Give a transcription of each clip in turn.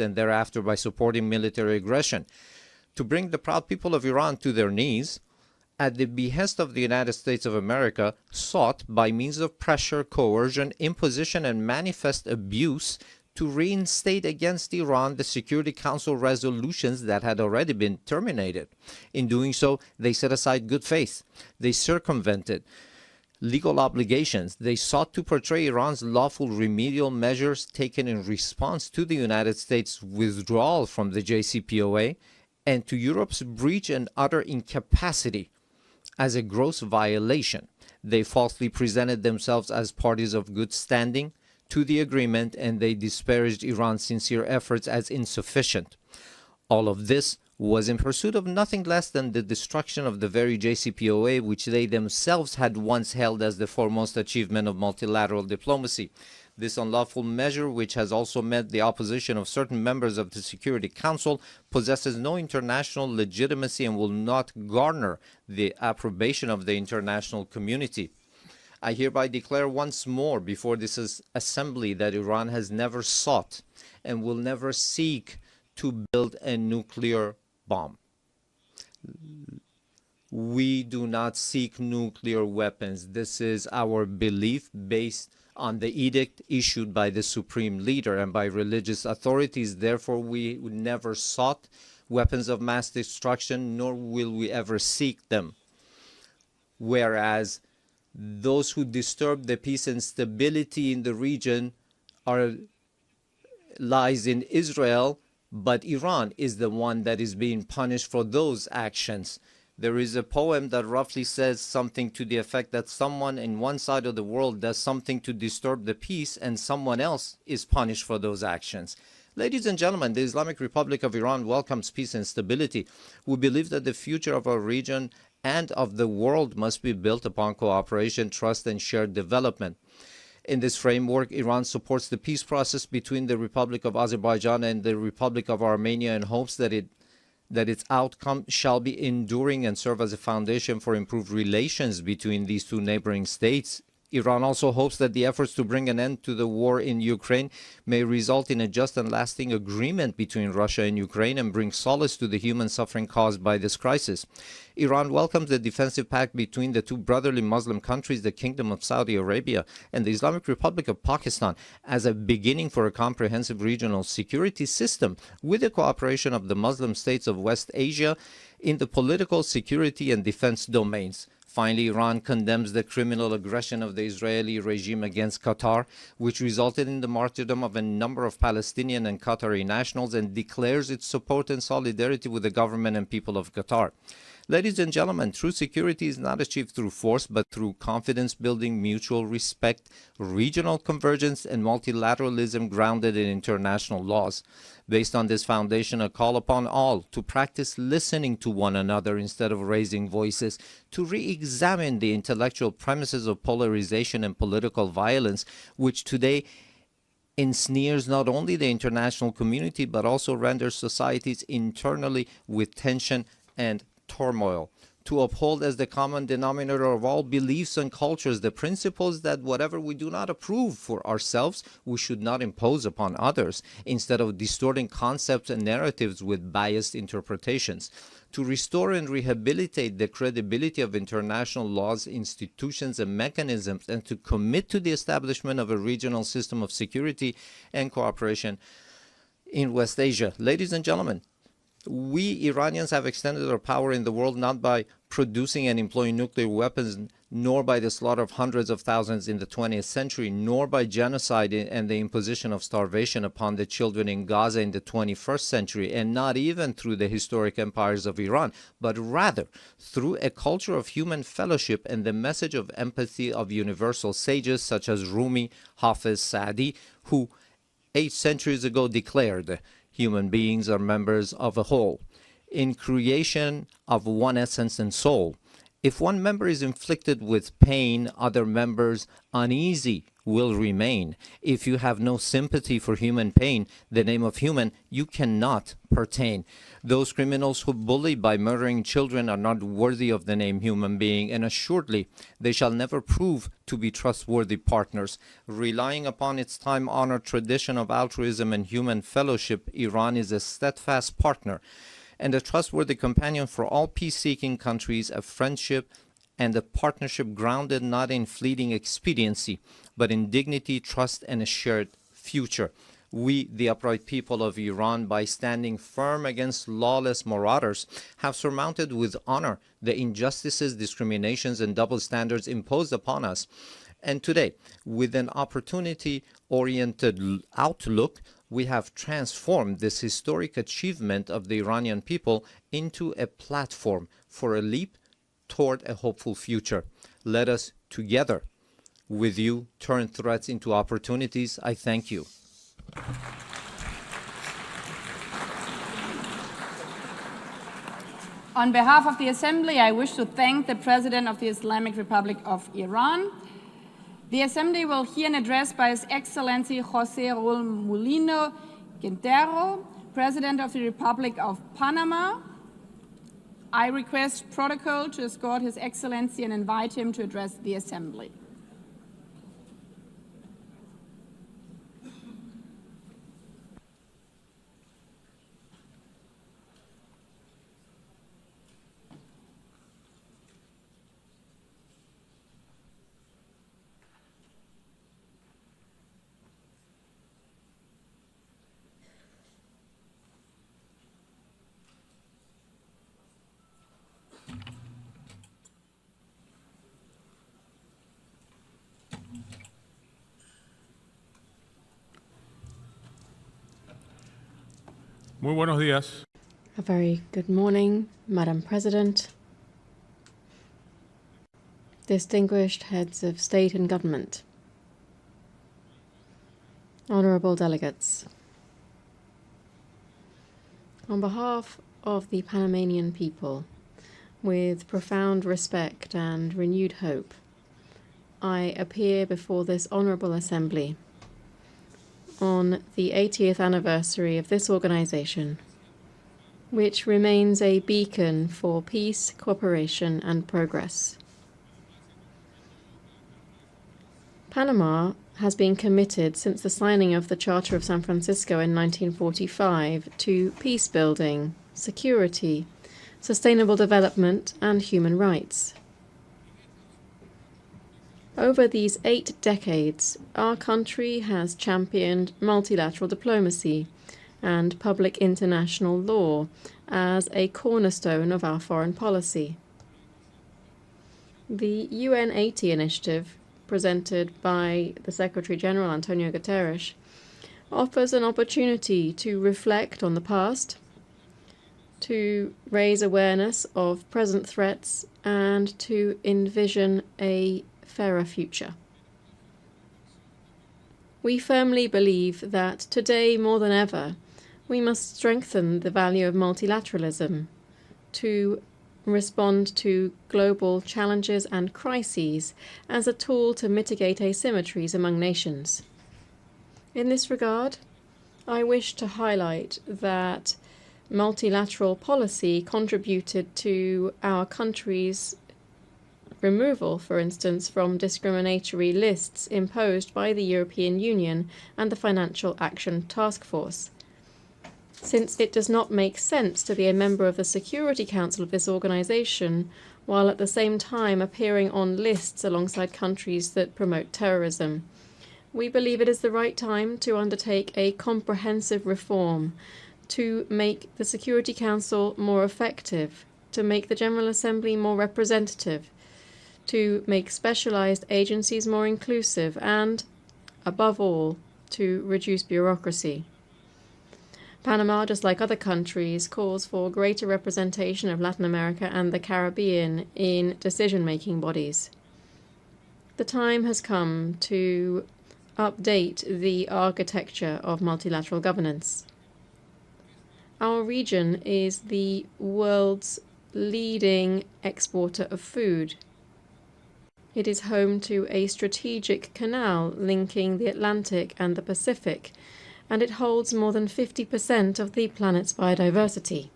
and thereafter by supporting military aggression, to bring the proud people of Iran to their knees, at the behest of the United States of America, sought, by means of pressure, coercion, imposition, and manifest abuse, to reinstate against Iran the Security Council resolutions that had already been terminated. In doing so, they set aside good faith. They circumvented legal obligations. They sought to portray Iran's lawful remedial measures taken in response to the United States' withdrawal from the JCPOA and to Europe's breach and utter incapacity as a gross violation. They falsely presented themselves as parties of good standing to the agreement, and they disparaged Iran's sincere efforts as insufficient. All of this was in pursuit of nothing less than the destruction of the very JCPOA, which they themselves had once held as the foremost achievement of multilateral diplomacy. This unlawful measure, which has also met the opposition of certain members of the Security Council, possesses no international legitimacy and will not garner the approbation of the international community. I hereby declare once more before this assembly that Iran has never sought and will never seek to build a nuclear bomb. We do not seek nuclear weapons. This is our belief based on the edict issued by the supreme leader and by religious authorities. Therefore, we never sought weapons of mass destruction, nor will we ever seek them. Whereas those who disturb the peace and stability in the region lies in Israel, but Iran is the one that is being punished for those actions. There is a poem that roughly says something to the effect that someone in one side of the world does something to disturb the peace and someone else is punished for those actions. Ladies and gentlemen, the Islamic Republic of Iran welcomes peace and stability. We believe that the future of our region and of the world must be built upon cooperation, trust, and shared development. In this framework, Iran supports the peace process between the Republic of Azerbaijan and the Republic of Armenia and hopes that its outcome shall be enduring and serve as a foundation for improved relations between these two neighboring states. Iran also hopes that the efforts to bring an end to the war in Ukraine may result in a just and lasting agreement between Russia and Ukraine and bring solace to the human suffering caused by this crisis. Iran welcomes the defensive pact between the two brotherly Muslim countries, the Kingdom of Saudi Arabia and the Islamic Republic of Pakistan, as a beginning for a comprehensive regional security system with the cooperation of the Muslim states of West Asia in the political, security, and defense domains. Finally, Iran condemns the criminal aggression of the Israeli regime against Qatar, which resulted in the martyrdom of a number of Palestinian and Qatari nationals, and declares its support and solidarity with the government and people of Qatar. Ladies and gentlemen, true security is not achieved through force, but through confidence building, mutual respect, regional convergence, and multilateralism grounded in international laws. Based on this foundation, a call upon all to practice listening to one another instead of raising voices, to re-examine the intellectual premises of polarization and political violence, which today ensnares not only the international community, but also renders societies internally with tension and turmoil. To uphold as the common denominator of all beliefs and cultures the principles that whatever we do not approve for ourselves, we should not impose upon others, instead of distorting concepts and narratives with biased interpretations. To restore and rehabilitate the credibility of international laws, institutions, and mechanisms, and to commit to the establishment of a regional system of security and cooperation in West Asia. Ladies and gentlemen, we Iranians have extended our power in the world not by producing and employing nuclear weapons, nor by the slaughter of hundreds of thousands in the 20th century, nor by genocide and the imposition of starvation upon the children in Gaza in the 21st century, and not even through the historic empires of Iran, but rather through a culture of human fellowship and the message of empathy of universal sages such as Rumi, Hafiz, Saadi, who 8 centuries ago declared, "Human beings are members of a whole, in creation of one essence and soul, If one member is inflicted with pain, other members uneasy will remain. If you have no sympathy for human pain, the name of human, you cannot pertain. Those criminals who bully by murdering children are not worthy of the name human being, and assuredly they shall never prove to be trustworthy partners. Relying upon its time-honored tradition of altruism and human fellowship, Iran is a steadfast partner and a trustworthy companion for all peace-seeking countries, a friendship and a partnership grounded not in fleeting expediency, but in dignity, trust, and a shared future. We, the upright people of Iran, by standing firm against lawless marauders, have surmounted with honor the injustices, discriminations, and double standards imposed upon us. And today, with an opportunity-oriented outlook, we have transformed this historic achievement of the Iranian people into a platform for a leap toward a hopeful future. Let us together with you turn threats into opportunities. I thank you. On behalf of the Assembly, I wish to thank the President of the Islamic Republic of Iran. The Assembly will hear an address by His Excellency José Raúl Mulino Quintero, President of the Republic of Panama. I request protocol to escort His Excellency and invite him to address the Assembly. Muy buenos días. A very good morning, Madam President, distinguished heads of state and government, honorable delegates. On behalf of the Panamanian people, with profound respect and renewed hope, I appear before this honorable assembly on the 80th anniversary of this organization, which remains a beacon for peace, cooperation, and progress. Panama has been committed since the signing of the Charter of San Francisco in 1945 to peace building, security, sustainable development, and human rights. Over these 8 decades, our country has championed multilateral diplomacy and public international law as a cornerstone of our foreign policy. The UN 80 initiative, presented by the Secretary-General Antonio Guterres, offers an opportunity to reflect on the past, to raise awareness of present threats, and to envision a fairer future. We firmly believe that today more than ever we must strengthen the value of multilateralism to respond to global challenges and crises as a tool to mitigate asymmetries among nations. In this regard, I wish to highlight that multilateral policy contributed to our country's removal, for instance, from discriminatory lists imposed by the European Union and the Financial Action Task Force. Since it does not make sense to be a member of the Security Council of this organization, while at the same time appearing on lists alongside countries that promote terrorism, we believe it is the right time to undertake a comprehensive reform to make the Security Council more effective, to make the General Assembly more representative, to make specialized agencies more inclusive, and, above all, to reduce bureaucracy. Panama, just like other countries, calls for greater representation of Latin America and the Caribbean in decision-making bodies. The time has come to update the architecture of multilateral governance. Our region is the world's leading exporter of food. It is home to a strategic canal linking the Atlantic and the Pacific, and it holds more than 50% of the planet's biodiversity.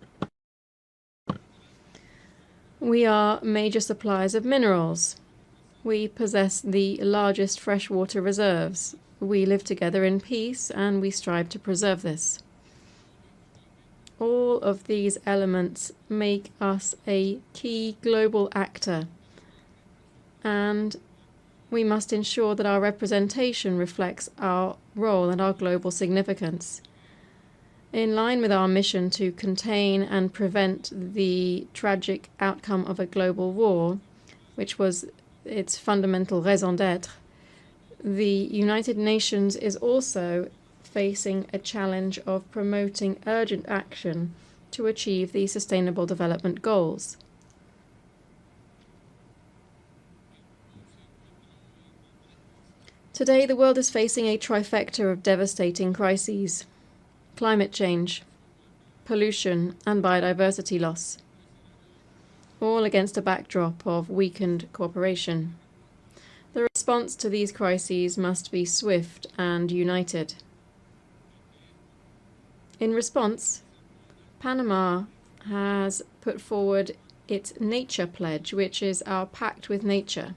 We are major suppliers of minerals. We possess the largest freshwater reserves. We live together in peace, and we strive to preserve this. All of these elements make us a key global actor, and we must ensure that our representation reflects our role and our global significance. In line with our mission to contain and prevent the tragic outcome of a global war, which was its fundamental raison d'être, the United Nations is also facing a challenge of promoting urgent action to achieve the Sustainable Development Goals. Today, the world is facing a trifecta of devastating crises: climate change, pollution, and biodiversity loss, all against a backdrop of weakened cooperation. The response to these crises must be swift and united. In response, Panama has put forward its Nature Pledge, which is our pact with nature.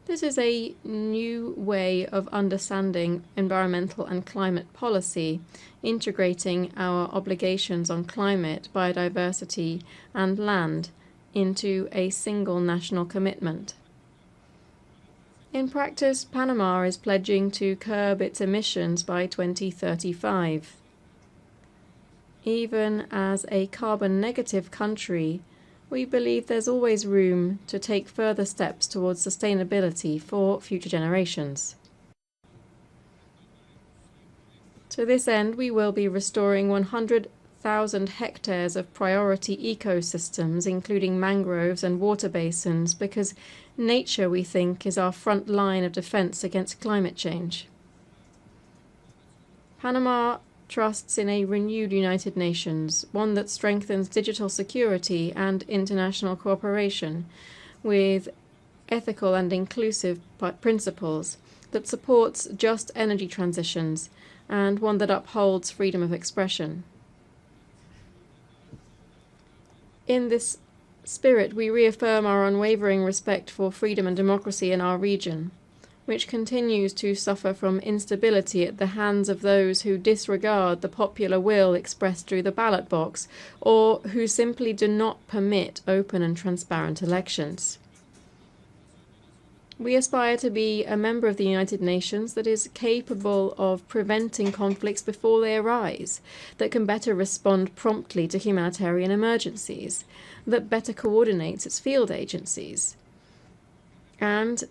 This is a new way of understanding environmental and climate policy, integrating our obligations on climate, biodiversity, and land into a single national commitment. In practice, Panama is pledging to curb its emissions by 2035. Even as a carbon-negative country, we believe there's always room to take further steps towards sustainability for future generations. To this end, we will be restoring 100,000 hectares of priority ecosystems, including mangroves and water basins, because nature, we think, is our front line of defense against climate change. Panama trusts in a renewed United Nations, one that strengthens digital security and international cooperation with ethical and inclusive principles, that supports just energy transitions, and one that upholds freedom of expression. In this spirit, we reaffirm our unwavering respect for freedom and democracy in our region, which continues to suffer from instability at the hands of those who disregard the popular will expressed through the ballot box, or who simply do not permit open and transparent elections. We aspire to be a member of the United Nations that is capable of preventing conflicts before they arise, that can better respond promptly to humanitarian emergencies, that better coordinates its field agencies, and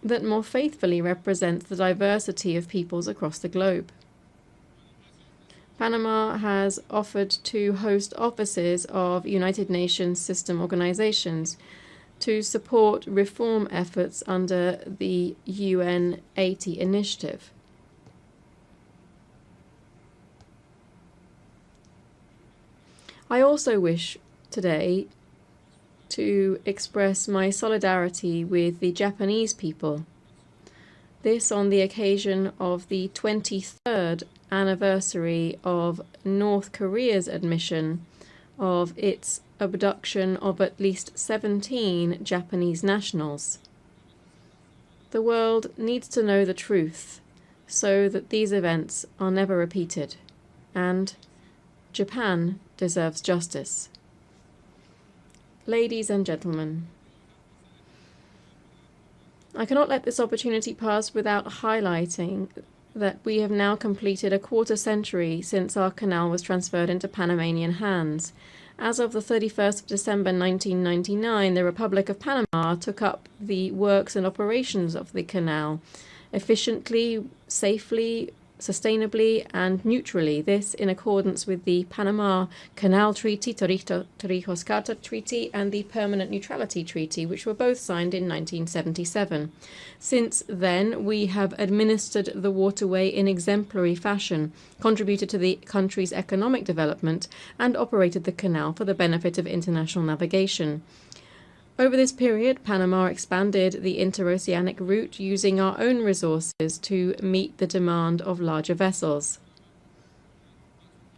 that more faithfully represents the diversity of peoples across the globe. Panama has offered to host offices of United Nations system organizations to support reform efforts under the UN 80 initiative. I also wish today to express my solidarity with the Japanese people. This on the occasion of the 23rd anniversary of North Korea's admission of its abduction of at least 17 Japanese nationals. The world needs to know the truth so that these events are never repeated, and Japan deserves justice. Ladies and gentlemen, I cannot let this opportunity pass without highlighting that we have now completed a quarter century since our canal was transferred into Panamanian hands. As of the 31st of December 1999, the Republic of Panama took up the works and operations of the canal efficiently, safely, sustainably and neutrally, this in accordance with the Panama Canal Treaty, Torrijos Carta Treaty, and the Permanent Neutrality Treaty, which were both signed in 1977. Since then, we have administered the waterway in exemplary fashion, contributed to the country's economic development, and operated the canal for the benefit of international navigation. Over this period, Panama expanded the interoceanic route using our own resources to meet the demand of larger vessels.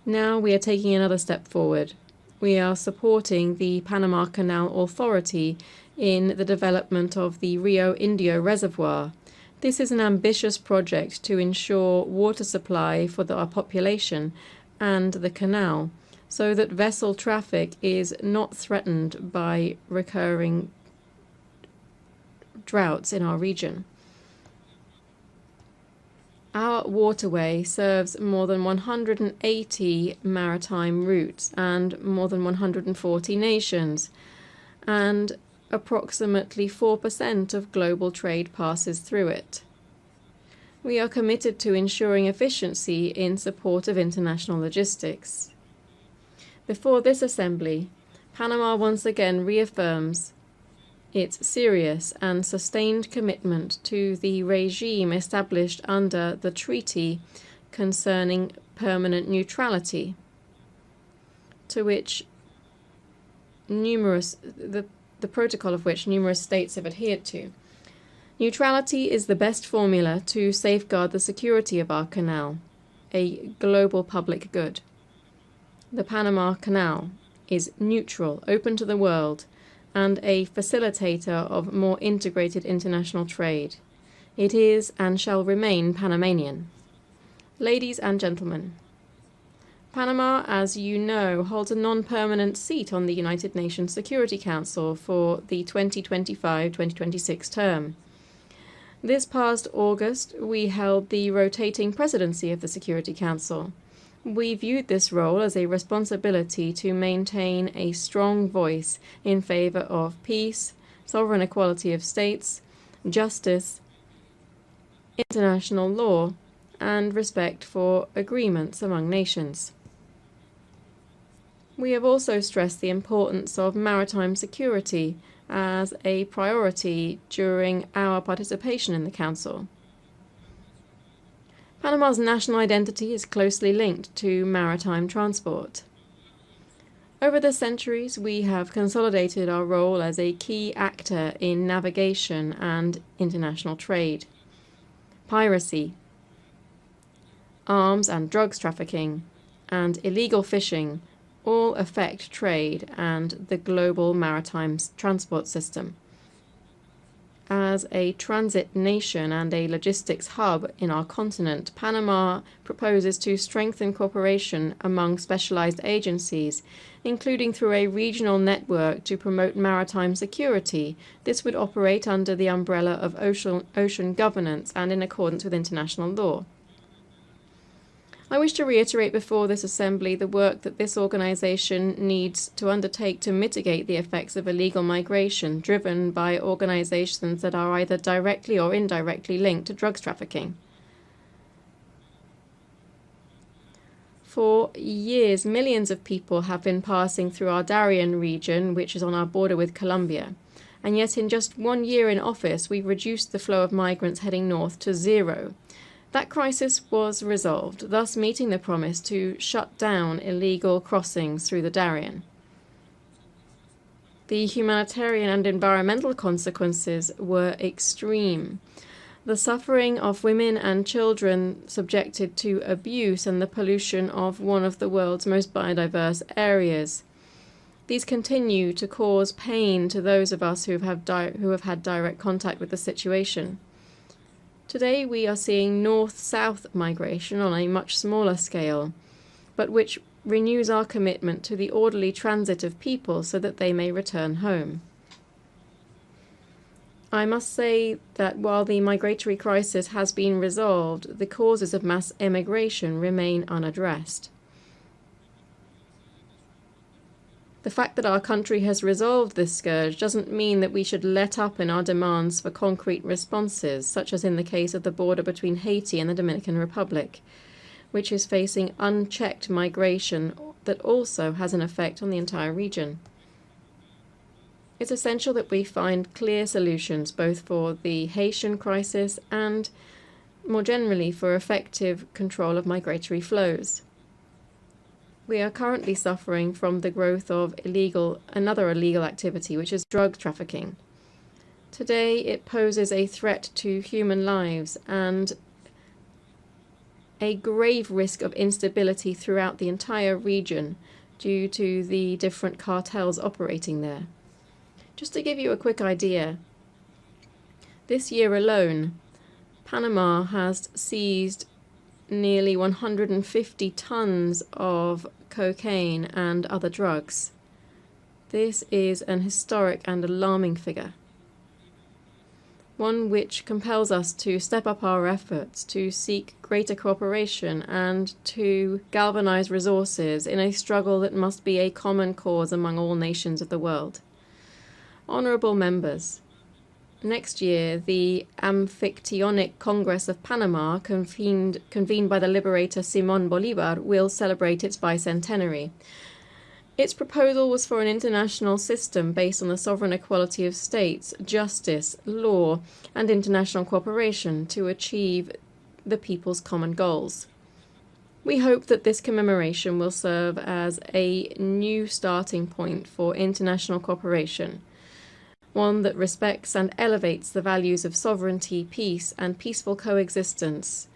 Now we are taking another step forward. We are supporting the Panama Canal Authority in the development of the Rio Indio Reservoir. This is an ambitious project to ensure water supply for our population and the canal, so that vessel traffic is not threatened by recurring droughts in our region. Our waterway serves more than 180 maritime routes and more than 140 nations, and approximately 4% of global trade passes through it. We are committed to ensuring efficiency in support of international logistics. Before this assembly, Panama once again reaffirms its serious and sustained commitment to the regime established under the treaty concerning permanent neutrality, to which the protocol of which numerous states have adhered to. Neutrality is the best formula to safeguard the security of our canal, a global public good. The Panama Canal is neutral, open to the world, and a facilitator of more integrated international trade. It is and shall remain Panamanian. Ladies and gentlemen, Panama, as you know, holds a non-permanent seat on the United Nations Security Council for the 2025-2026 term. This past August, we held the rotating presidency of the Security Council. We viewed this role as a responsibility to maintain a strong voice in favor of peace, sovereign equality of states, justice, international law, and respect for agreements among nations. We have also stressed the importance of maritime security as a priority during our participation in the Council. Panama's national identity is closely linked to maritime transport. Over the centuries, we have consolidated our role as a key actor in navigation and international trade. Piracy, arms and drugs trafficking, and illegal fishing all affect trade and the global maritime transport system. As a transit nation and a logistics hub in our continent, Panama proposes to strengthen cooperation among specialized agencies, including through a regional network to promote maritime security. This would operate under the umbrella of ocean governance and in accordance with international law. I wish to reiterate before this assembly the work that this organization needs to undertake to mitigate the effects of illegal migration driven by organizations that are either directly or indirectly linked to drugs trafficking. For years, millions of people have been passing through our Darien region, which is on our border with Colombia. And yet in just 1 year in office, we've reduced the flow of migrants heading north to zero. That crisis was resolved, thus meeting the promise to shut down illegal crossings through the Darien. The humanitarian and environmental consequences were extreme. The suffering of women and children subjected to abuse and the pollution of one of the world's most biodiverse areas. These continue to cause pain to those of us who have had direct contact with the situation. Today we are seeing north-south migration on a much smaller scale, but which renews our commitment to the orderly transit of people so that they may return home. I must say that while the migratory crisis has been resolved, the causes of mass emigration remain unaddressed. The fact that our country has resolved this scourge doesn't mean that we should let up in our demands for concrete responses, such as in the case of the border between Haiti and the Dominican Republic, which is facing unchecked migration that also has an effect on the entire region. It's essential that we find clear solutions both for the Haitian crisis and, more generally, for effective control of migratory flows. We are currently suffering from the growth of another illegal activity, which is drug trafficking. Today, it poses a threat to human lives and a grave risk of instability throughout the entire region due to the different cartels operating there. Just to give you a quick idea, this year alone, Panama has seized nearly 150 tons of cocaine and other drugs. This is an historic and alarming figure, one which compels us to step up our efforts to seek greater cooperation and to galvanize resources in a struggle that must be a common cause among all nations of the world. Honorable members, next year, the Amphictyonic Congress of Panama, convened by the liberator Simón Bolívar, will celebrate its bicentenary. Its proposal was for an international system based on the sovereign equality of states, justice, law, and international cooperation to achieve the people's common goals. We hope that this commemoration will serve as a new starting point for international cooperation, one that respects and elevates the values of sovereignty, peace, and peaceful coexistence,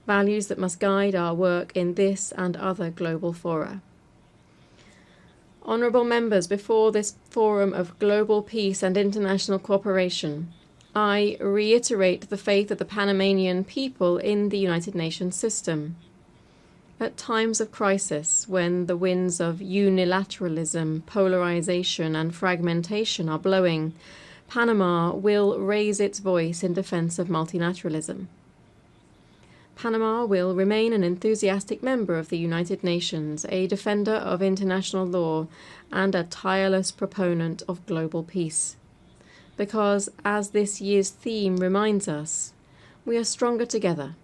values that must guide our work in this and other global fora. Honourable members, before this forum of global peace and international cooperation, I reiterate the faith of the Panamanian people in the United Nations system. At times of crisis, when the winds of unilateralism, polarization, and fragmentation are blowing, Panama will raise its voice in defense of multilateralism. Panama will remain an enthusiastic member of the United Nations, a defender of international law, and a tireless proponent of global peace. Because, as this year's theme reminds us, we are stronger together,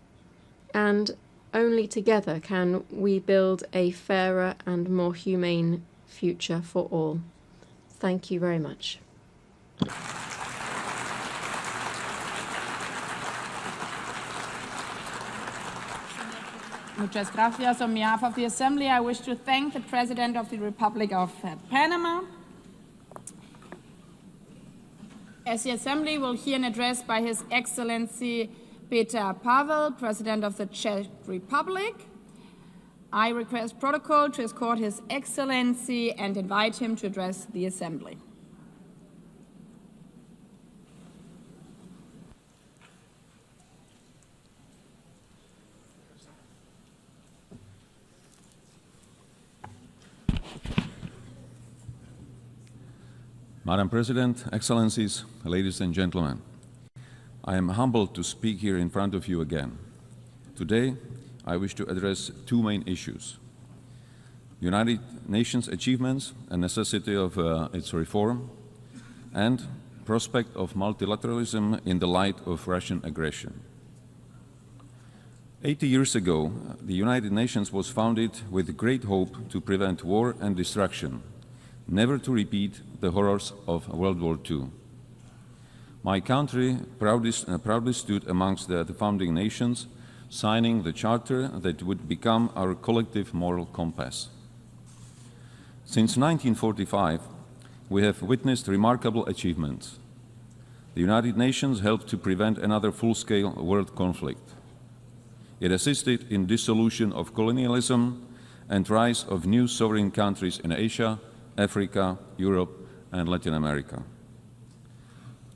and only together can we build a fairer and more humane future for all. Thank you very much. Muchas gracias. On behalf of the Assembly, I wish to thank the President of the Republic of Panama. As the Assembly will hear an address by His Excellency Petr Pavel, President of the Czech Republic, I request protocol to escort His Excellency and invite him to address the Assembly. Madam President, Excellencies, ladies and gentlemen, I am humbled to speak here in front of you again. Today, I wish to address two main issues: United Nations achievements and necessity of its reform, and prospect of multilateralism in the light of Russian aggression. 80 years ago, the United Nations was founded with great hope to prevent war and destruction, never to repeat the horrors of World War II. My country proudly stood amongst the founding nations, signing the charter that would become our collective moral compass. Since 1945, we have witnessed remarkable achievements. The United Nations helped to prevent another full-scale world conflict. It assisted in dissolution of colonialism and rise of new sovereign countries in Asia, Africa, Europe, and Latin America.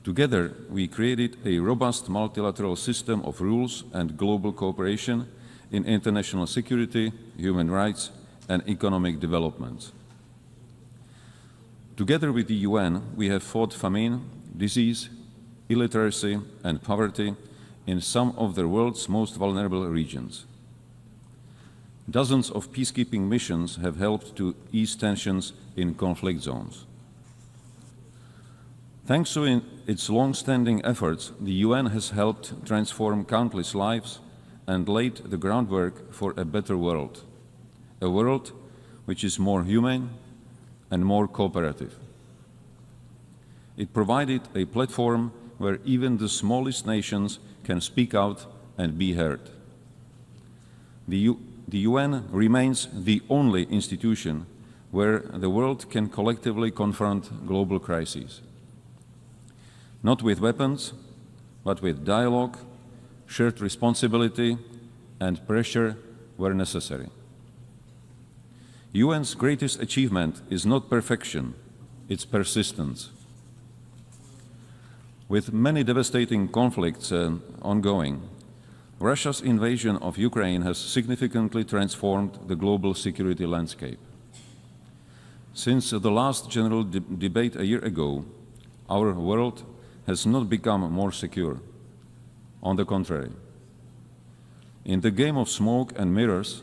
Together, we created a robust multilateral system of rules and global cooperation in international security, human rights, and economic development. Together with the UN, we have fought famine, disease, illiteracy, and poverty in some of the world's most vulnerable regions. Dozens of peacekeeping missions have helped to ease tensions in conflict zones. Thanks to its long-standing efforts, the UN has helped transform countless lives and laid the groundwork for a better world, a world which is more humane and more cooperative. It provided a platform where even the smallest nations can speak out and be heard. The UN remains the only institution where the world can collectively confront global crises. Not with weapons, but with dialogue, shared responsibility, and pressure where necessary. UN's greatest achievement is not perfection, it's persistence. With many devastating conflicts ongoing, Russia's invasion of Ukraine has significantly transformed the global security landscape. Since the last general debate a year ago, our world has not become more secure. On the contrary. In the game of smoke and mirrors,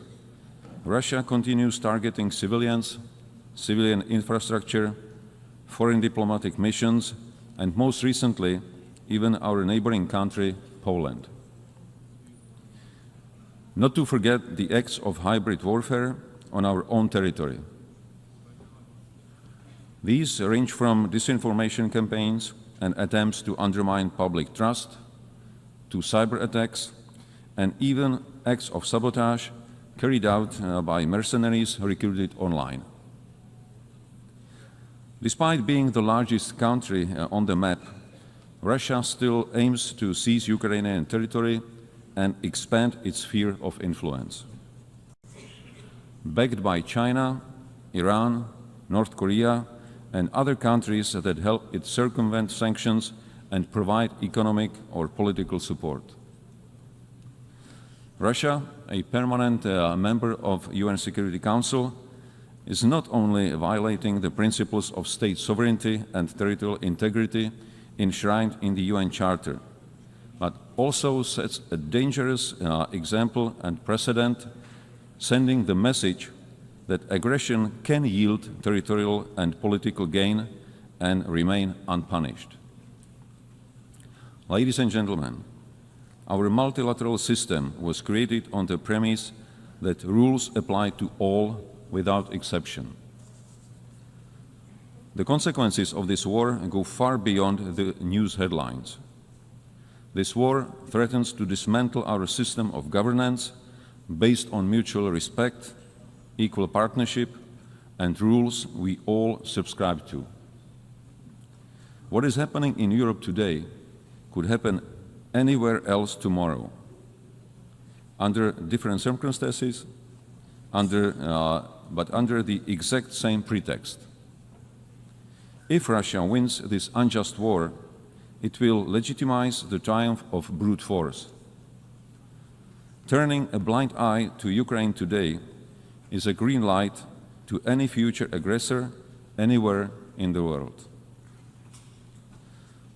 Russia continues targeting civilians, civilian infrastructure, foreign diplomatic missions, and most recently, even our neighboring country, Poland. Not to forget the acts of hybrid warfare on our own territory. These range from disinformation campaigns and attempts to undermine public trust, to cyber attacks, and even acts of sabotage carried out by mercenaries recruited online. Despite being the largest country on the map, Russia still aims to seize Ukrainian territory and expand its sphere of influence. Backed by China, Iran, North Korea, and other countries that help it circumvent sanctions and provide economic or political support. Russia, a permanent member of UN Security Council, is not only violating the principles of state sovereignty and territorial integrity enshrined in the UN Charter, but also sets a dangerous example and precedent, sending the message that aggression can yield territorial and political gain and remain unpunished. Ladies and gentlemen, our multilateral system was created on the premise that rules apply to all without exception. The consequences of this war go far beyond the news headlines. This war threatens to dismantle our system of governance based on mutual respect, equal partnership, and rules we all subscribe to. What is happening in Europe today could happen anywhere else tomorrow, under different circumstances, but under the exact same pretext. If Russia wins this unjust war, it will legitimize the triumph of brute force. Turning a blind eye to Ukraine today is a green light to any future aggressor anywhere in the world.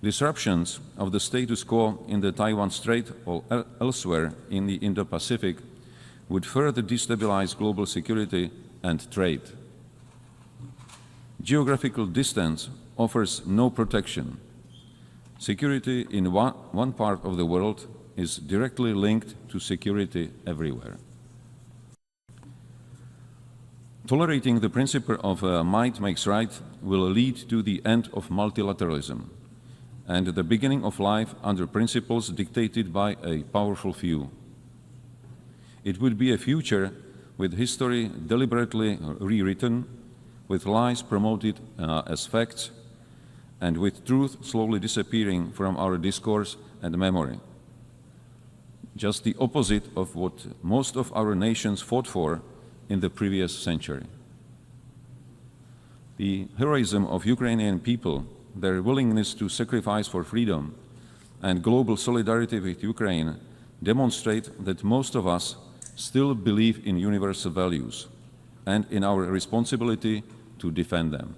Disruptions of the status quo in the Taiwan Strait or elsewhere in the Indo-Pacific would further destabilize global security and trade. Geographical distance offers no protection. Security in one part of the world is directly linked to security everywhere. Tolerating the principle of might makes right will lead to the end of multilateralism and the beginning of life under principles dictated by a powerful few. It would be a future with history deliberately rewritten, with lies promoted as facts, and with truth slowly disappearing from our discourse and memory. Just the opposite of what most of our nations fought for in the previous century. The heroism of Ukrainian people, their willingness to sacrifice for freedom, and global solidarity with Ukraine demonstrate that most of us still believe in universal values and in our responsibility to defend them.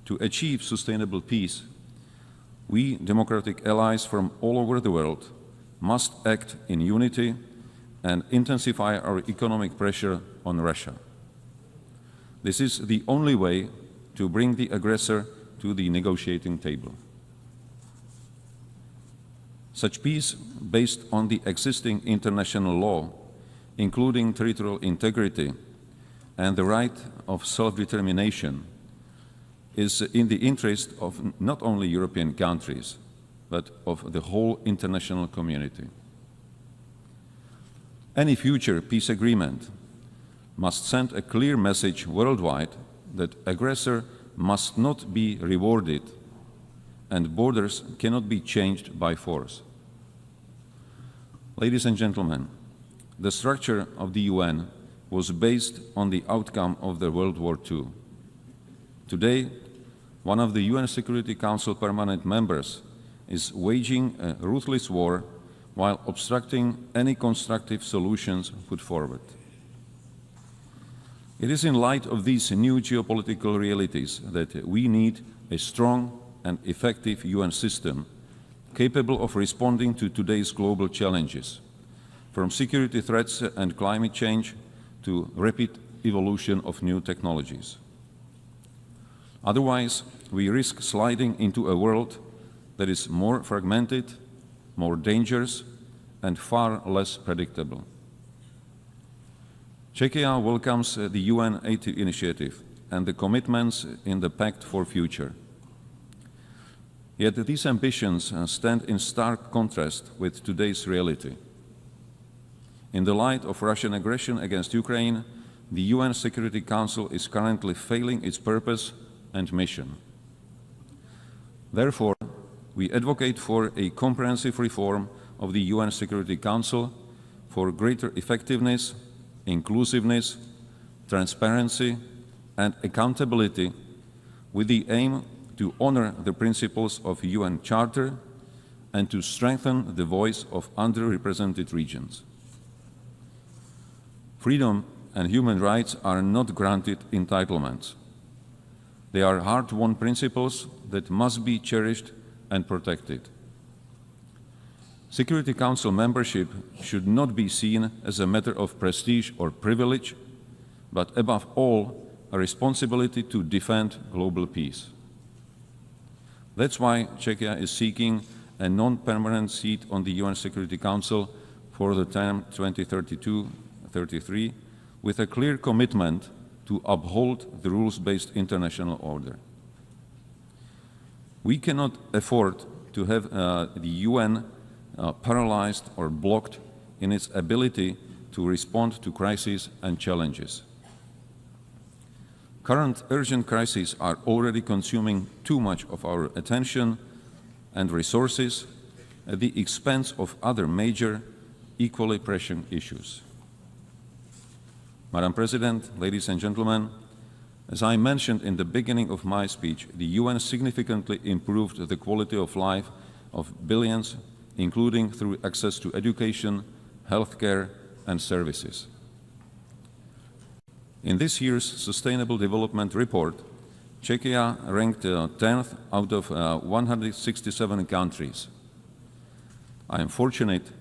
To achieve sustainable peace, we democratic allies from all over the world must act in unity and intensify our economic pressure on Russia. This is the only way to bring the aggressor to the negotiating table. Such peace, based on the existing international law, including territorial integrity and the right of self-determination, is in the interest of not only European countries, but of the whole international community. Any future peace agreement must send a clear message worldwide that aggressor must not be rewarded and borders cannot be changed by force. Ladies and gentlemen, the structure of the UN was based on the outcome of the World War II. Today, one of the UN Security Council permanent members is waging a ruthless war while obstructing any constructive solutions put forward. It is in light of these new geopolitical realities that we need a strong and effective UN system capable of responding to today's global challenges, from security threats and climate change to rapid evolution of new technologies. Otherwise, we risk sliding into a world that is more fragmented, more dangerous, and far less predictable. Czechia welcomes the UN 80 initiative and the commitments in the Pact for Future. Yet these ambitions stand in stark contrast with today's reality. In the light of Russian aggression against Ukraine, the UN Security Council is currently failing its purpose and mission. Therefore, we advocate for a comprehensive reform of the UN Security Council for greater effectiveness, inclusiveness, transparency, and accountability, with the aim to honor the principles of the UN Charter and to strengthen the voice of underrepresented regions. Freedom and human rights are not granted entitlements. They are hard-won principles that must be cherished and protected. Security Council membership should not be seen as a matter of prestige or privilege, but above all, a responsibility to defend global peace. That's why Czechia is seeking a non-permanent seat on the UN Security Council for the term 2032-33, with a clear commitment to uphold the rules-based international order. We cannot afford to have the UN paralyzed or blocked in its ability to respond to crises and challenges. Current urgent crises are already consuming too much of our attention and resources at the expense of other major, equally pressing issues. Madam President, ladies and gentlemen, as I mentioned in the beginning of my speech, the UN significantly improved the quality of life of billions, including through access to education, healthcare, and services. In this year's Sustainable Development Report, Czechia ranked 10th out of 167 countries. I am fortunate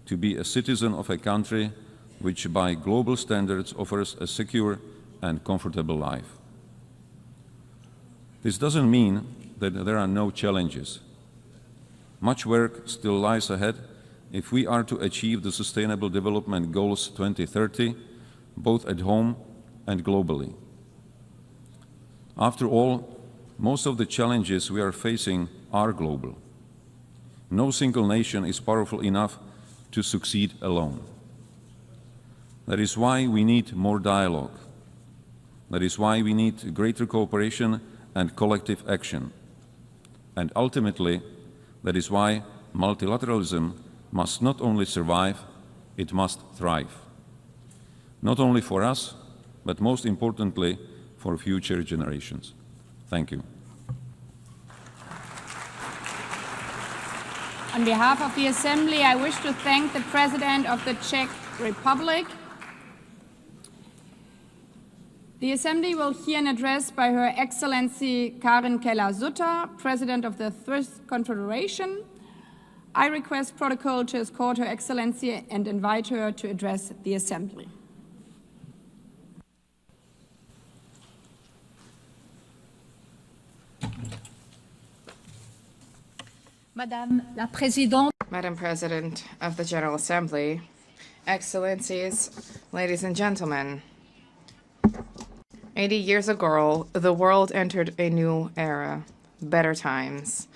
to be a citizen of a country which by global standards offers a secure and comfortable life. This doesn't mean that there are no challenges. Much work still lies ahead if we are to achieve the Sustainable Development Goals 2030, both at home and globally. After all, most of the challenges we are facing are global. No single nation is powerful enough to succeed alone. That is why we need more dialogue. That is why we need greater cooperation and collective action. And ultimately, that is why multilateralism must not only survive, it must thrive. Not only for us, but most importantly, for future generations. Thank you. On behalf of the Assembly, I wish to thank the President of the Czech Republic. The Assembly will hear an address by Her Excellency Karen Keller-Sutter, President of the Swiss Confederation. I request protocol to escort Her Excellency and invite her to address the Assembly. Madame la Présidente, Madam President of the General Assembly, Excellencies, ladies and gentlemen, 80 years ago, the world entered a new era, better times.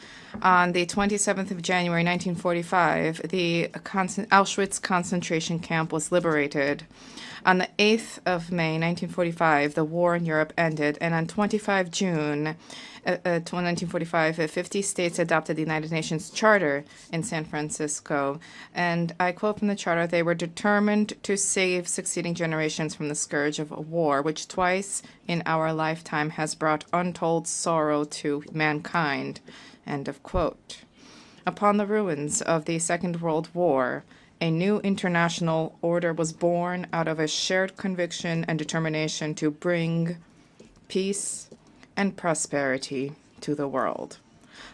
On the 27th of January, 1945, the Auschwitz concentration camp was liberated. On the 8th of May, 1945, the war in Europe ended, and on 25 June 1945, 50 states adopted the United Nations Charter in San Francisco. And I quote from the Charter, "They were determined to save succeeding generations from the scourge of war, which twice in our lifetime has brought untold sorrow to mankind." End of quote. Upon the ruins of the Second World War, a new international order was born out of a shared conviction and determination to bring peace and prosperity to the world.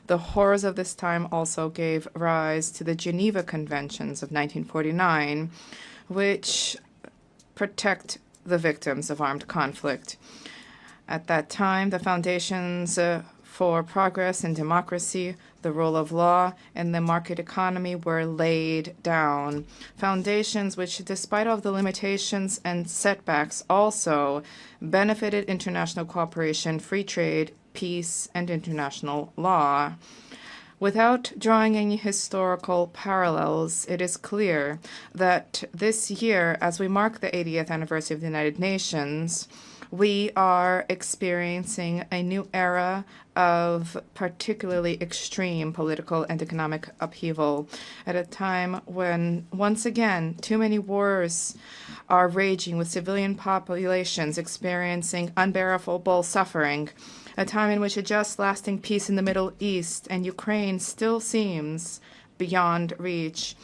The horrors of this time also gave rise to the Geneva Conventions of 1949, which protect the victims of armed conflict. At that time, the foundations for progress and democracy, the rule of law, and the market economy were laid down. Foundations which, despite all the limitations and setbacks, also benefited international cooperation, free trade, peace, and international law. Without drawing any historical parallels, it is clear that this year, as we mark the 80th anniversary of the United Nations, we are experiencing a new era of particularly extreme political and economic upheaval at a time when, once again, too many wars are raging with civilian populations experiencing unbearable suffering, a time in which a just, lasting peace in the Middle East and Ukraine still seems beyond reach,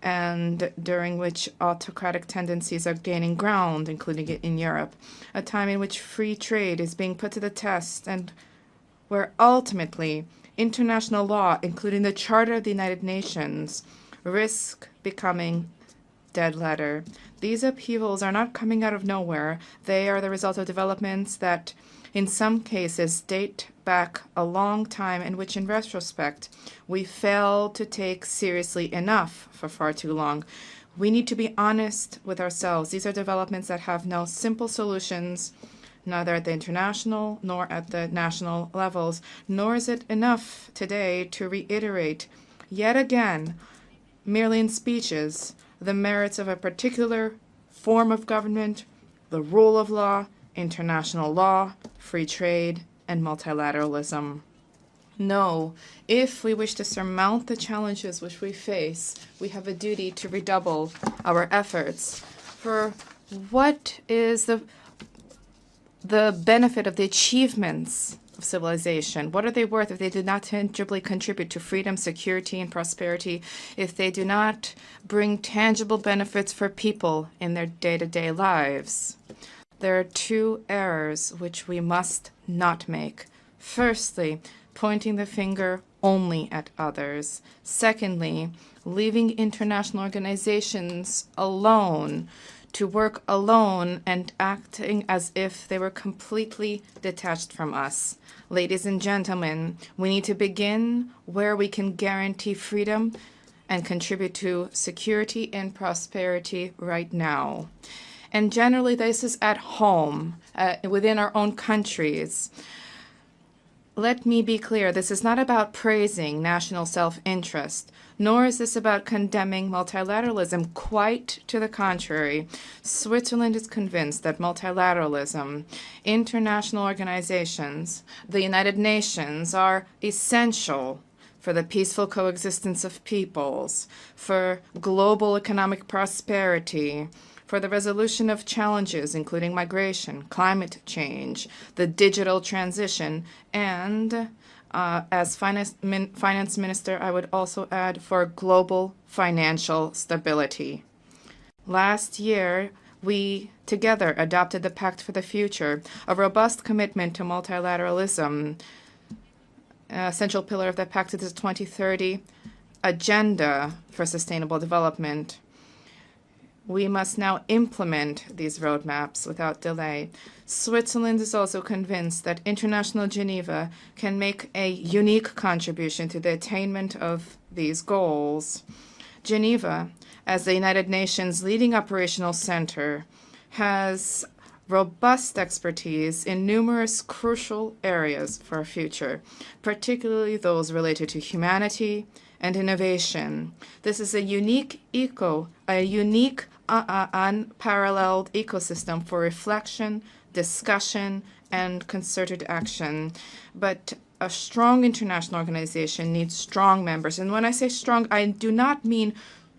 and during which autocratic tendencies are gaining ground, including in Europe, a time in which free trade is being put to the test, and where ultimately international law, including the Charter of the United Nations, risk becoming dead letter. These upheavals are not coming out of nowhere. They are the result of developments that, in some cases, date back a long time, in which, in retrospect, we failed to take seriously enough for far too long. We need to be honest with ourselves. These are developments that have no simple solutions, neither at the international nor at the national levels, nor is it enough today to reiterate yet again, merely in speeches, the merits of a particular form of government, the rule of law, international law, free trade, and multilateralism. No, if we wish to surmount the challenges which we face, we have a duty to redouble our efforts. For what is the benefit of the achievements of civilization? What are they worth if they do not tangibly contribute to freedom, security, and prosperity, if they do not bring tangible benefits for people in their day-to-day lives? There are two errors which we must not make. Firstly, pointing the finger only at others. Secondly, leaving international organizations alone to work alone and acting as if they were completely detached from us. Ladies and gentlemen, we need to begin where we can guarantee freedom and contribute to security and prosperity right now. And generally, this is at home, within our own countries. Let me be clear, this is not about praising national self-interest, nor is this about condemning multilateralism. Quite to the contrary. Switzerland is convinced that multilateralism, international organizations, the United Nations are essential for the peaceful coexistence of peoples, for global economic prosperity, for the resolution of challenges, including migration, climate change, the digital transition, and as finance minister, I would also add for global financial stability. Last year, we together adopted the Pact for the Future, a robust commitment to multilateralism. A central pillar of that pact is the 2030 agenda for sustainable development, we must now implement these roadmaps without delay. Switzerland is also convinced that International Geneva can make a unique contribution to the attainment of these goals. Geneva, as the United Nations leading operational center, has robust expertise in numerous crucial areas for our future, particularly those related to humanity and innovation. This is a unique unparalleled ecosystem for reflection, discussion, and concerted action. But a strong international organization needs strong members. And when I say strong, I do not mean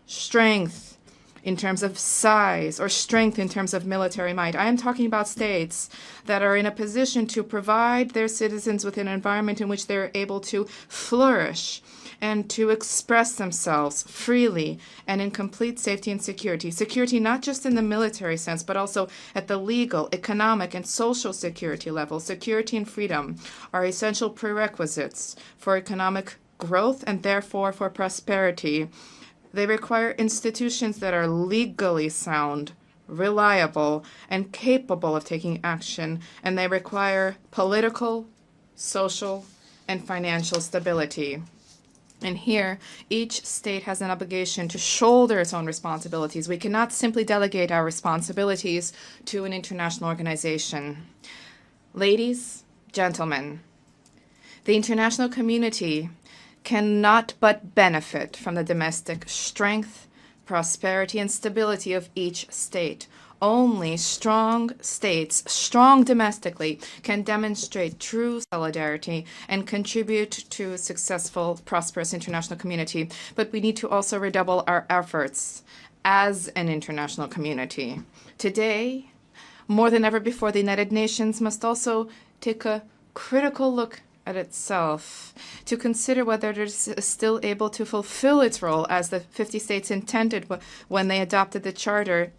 strength in terms of size or strength in terms of military might. I am talking about states that are in a position to provide their citizens with an environment in which they're able to flourish and to express themselves freely and in complete safety and security. Security not just in the military sense, but also at the legal, economic, and social security level. Security and freedom are essential prerequisites for economic growth and therefore for prosperity. They require institutions that are legally sound, reliable, and capable of taking action, and they require political, social, and financial stability. And here, each state has an obligation to shoulder its own responsibilities. We cannot simply delegate our responsibilities to an international organization. Ladies, gentlemen, the international community cannot but benefit from the domestic strength, prosperity, and stability of each state. Only strong states, strong domestically, can demonstrate true solidarity and contribute to a successful, prosperous international community. But we need to also redouble our efforts as an international community. Today, more than ever before, the United Nations must also take a critical look at itself to consider whether it is still able to fulfill its role as the 50 states intended when they adopted the Charter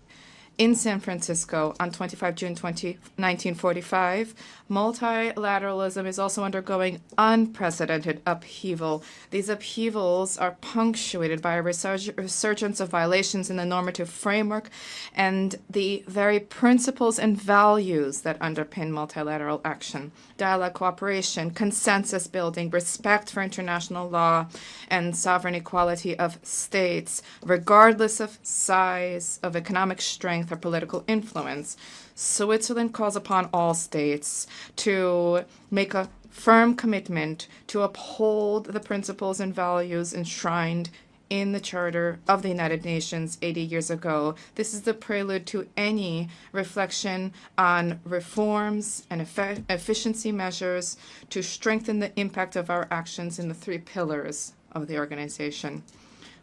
in San Francisco on 25 June 1945. Multilateralism is also undergoing unprecedented upheaval. These upheavals are punctuated by a resurgence of violations in the normative framework and the very principles and values that underpin multilateral action. Dialogue, cooperation, consensus building, respect for international law, and sovereign equality of states, regardless of size, of economic strength, or political influence. Switzerland calls upon all states to make a firm commitment to uphold the principles and values enshrined in the Charter of the United Nations 80 years ago. This is the prelude to any reflection on reforms and efficiency measures to strengthen the impact of our actions in the three pillars of the organization.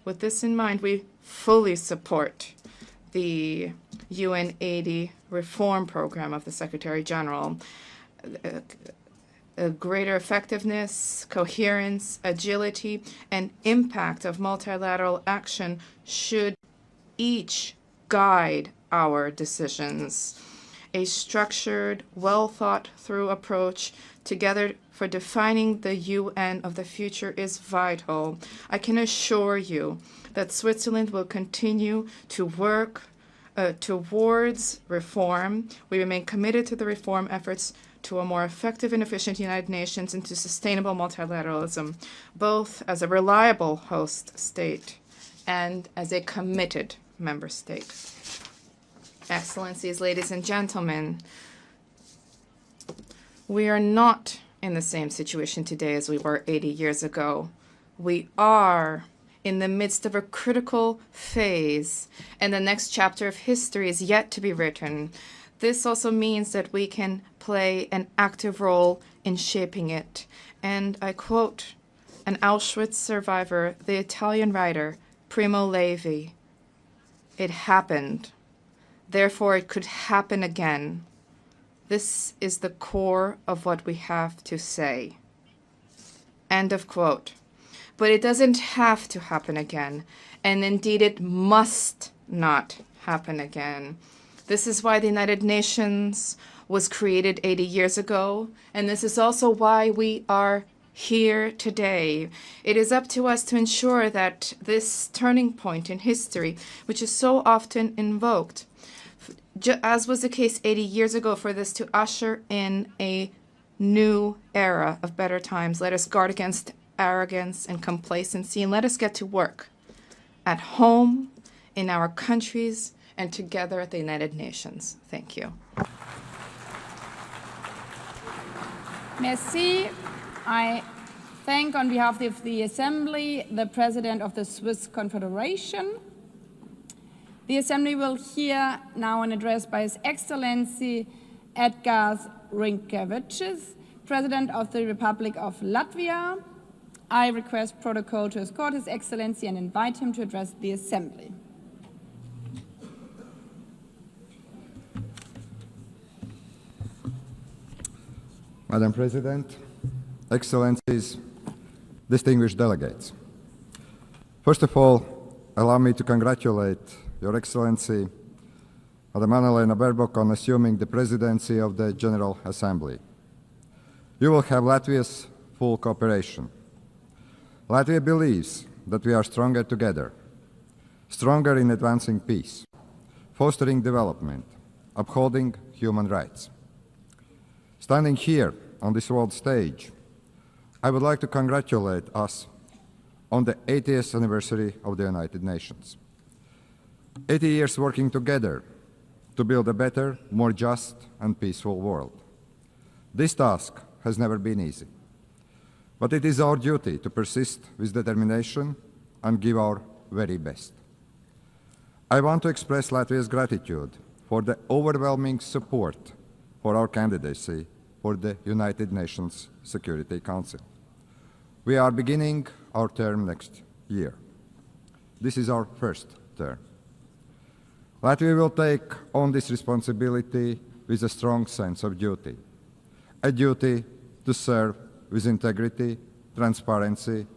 With this in mind, we fully support the UN 80 reform program of the Secretary General. A greater effectiveness, coherence, agility, and impact of multilateral action should each guide our decisions. A structured, well-thought-through approach together for defining the UN of the future is vital. I can assure you that Switzerland will continue to work towards reform. We remain committed to the reform efforts to a more effective and efficient United Nations and to sustainable multilateralism, both as a reliable host state and as a committed member state. Excellencies, ladies and gentlemen, we are not in the same situation today as we were 80 years ago. We are in the midst of a critical phase, and the next chapter of history is yet to be written. This also means that we can play an active role in shaping it. And I quote an Auschwitz survivor, the Italian writer Primo Levi, "It happened. Therefore, it could happen again. This is the core of what we have to say." End of quote. But it doesn't have to happen again, and indeed it must not happen again. This is why the United Nations was created 80 years ago, and this is also why we are here today. It is up to us to ensure that this turning point in history, which is so often invoked, as was the case 80 years ago, for this to usher in a new era of better times. Let us guard against arrogance and complacency, and let us get to work at home, in our countries, and together at the United Nations. Thank you. Merci. I thank, on behalf of the Assembly, the President of the Swiss Confederation. The Assembly will hear now an address by His Excellency Edgars Rinkēvičs, President of the Republic of Latvia. I request protocol to escort His Excellency and invite him to address the Assembly. Madam President, Excellencies, distinguished delegates. First of all, allow me to congratulate Your Excellency, Madam Annalena Baerbock, on assuming the presidency of the General Assembly. You will have Latvia's full cooperation. Latvia believes that we are stronger together, stronger in advancing peace, fostering development, upholding human rights. Standing here on this world stage, I would like to congratulate us on the 80th anniversary of the United Nations. 80 years working together to build a better, more just and peaceful world. This task has never been easy, but it is our duty to persist with determination and give our very best. I want to express Latvia's gratitude for the overwhelming support for our candidacy for the United Nations Security Council. We are beginning our term next year. This is our first term. Latvia will take on this responsibility with a strong sense of duty, a duty to serve with integrity, transparency,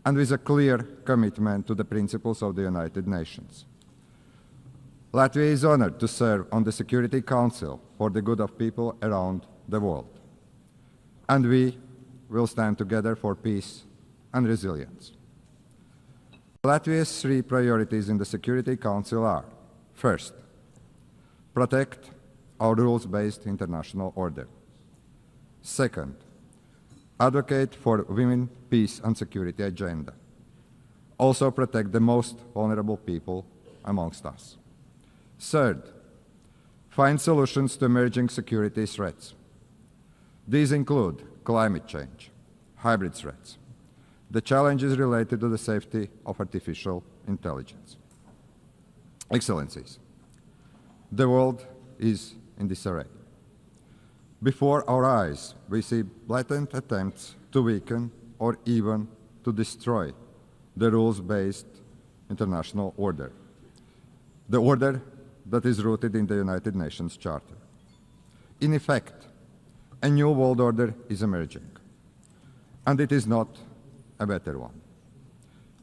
and with a clear commitment to the principles of the United Nations. Latvia is honored to serve on the Security Council for the good of people around the world. And we will stand together for peace and resilience. Latvia's three priorities in the Security Council are: first, protect our rules-based international order. Second, advocate for women, peace and security agenda. Also protect the most vulnerable people amongst us. Third, find solutions to emerging security threats. These include climate change, hybrid threats, the challenges related to the safety of artificial intelligence. Excellencies, the world is in disarray. Before our eyes, we see blatant attempts to weaken or even to destroy the rules-based international order, the order that is rooted in the United Nations Charter. In effect, a new world order is emerging, and it is not a better one.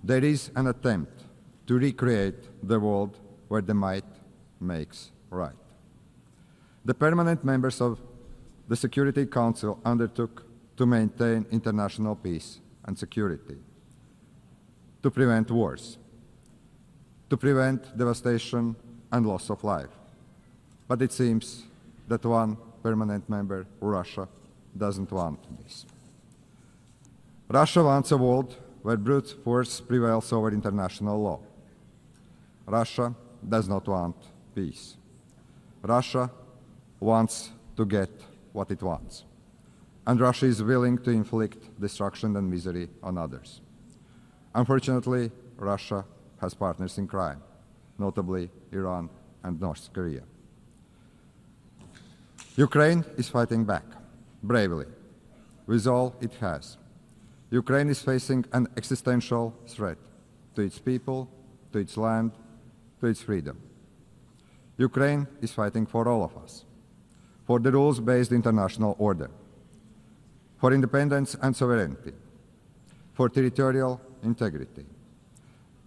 There is an attempt to recreate the world where the might makes right. The permanent members of the Security Council undertook to maintain international peace and security, to prevent wars, to prevent devastation and loss of life. But it seems that one permanent member, Russia, doesn't want this. Russia wants a world where brute force prevails over international law. Russia does not want peace. Russia wants to get what it wants. And Russia is willing to inflict destruction and misery on others. Unfortunately, Russia has partners in crime, notably Iran and North Korea. Ukraine is fighting back, bravely, with all it has. Ukraine is facing an existential threat to its people, to its land, to its freedom. Ukraine is fighting for all of us, for the rules-based international order, for independence and sovereignty, for territorial integrity,